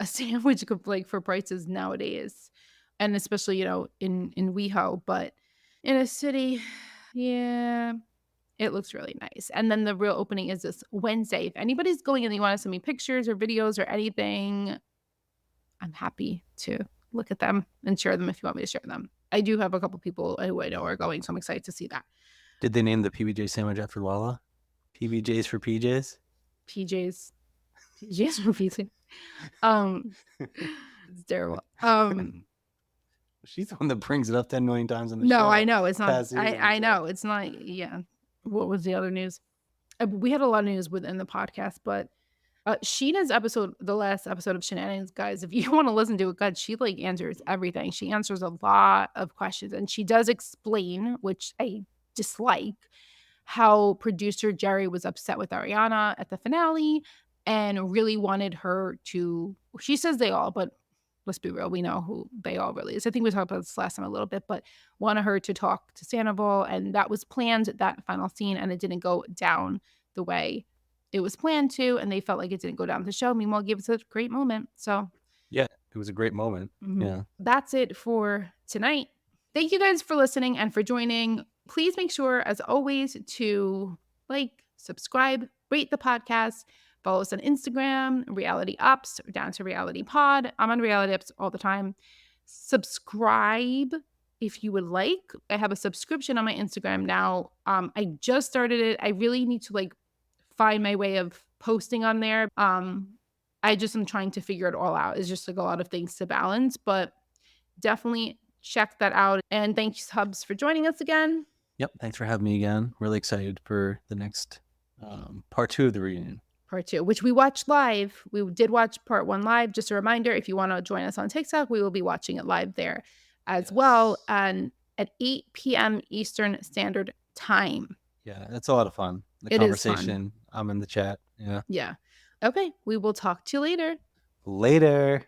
a sandwich like for prices nowadays. And especially, in WeHo, but in a city, yeah, it looks really nice. And then the real opening is this Wednesday. If anybody's going and they want to send me pictures or videos or anything, I'm happy to look at them and share them if you want me to share them. I do have a couple people who I know are going, so I'm excited to see that. Did they name the PBJ sandwich after Lala? PBJs for PJs? PJs for PJs. It's terrible. She's the one that brings it up 10 million times in the show. No, I know. It's not. Season, I know. It's not. Yeah. What was the other news? We had a lot of news within the podcast, but Scheana's episode, the last episode of Shenanigans, guys, if you want to listen to it, God, she like answers everything. She answers a lot of questions, and she does explain, which I dislike, how producer Jerry was upset with Ariana at the finale and really wanted her to, she says they all, but let's be real, we know who they all really is. I think we talked about this last time a little bit, but wanted her to talk to Sandoval, and that was planned, that final scene, and it didn't go down the way it was planned to, and they felt like it didn't go down the show. Meanwhile, it gave us a great moment. So yeah, it was a great moment. Yeah. That's it for tonight. Thank you guys for listening and for joining. Please make sure, as always, to like, subscribe, rate the podcast, Follow us on Instagram, Reality Ups, or Down to Reality Pod. I'm on Reality Ups all the time. Subscribe if you would like. I have a subscription on my Instagram now. I just started it. I really need to like find my way of posting on there. I just am trying to figure it all out. It's just like a lot of things to balance, but definitely check that out. And thanks, Hubs, for joining us again. Yep. Thanks for having me again. Really excited for the next part 2 of the reunion. Part 2, which we watched live. We did watch part 1 live. Just a reminder, if you want to join us on TikTok, we will be watching it live there as well, and at 8 p.m. Eastern Standard Time. Yeah, it's a lot of fun. The conversation. I'm in the chat. Yeah. Yeah. Okay. We will talk to you later. Later.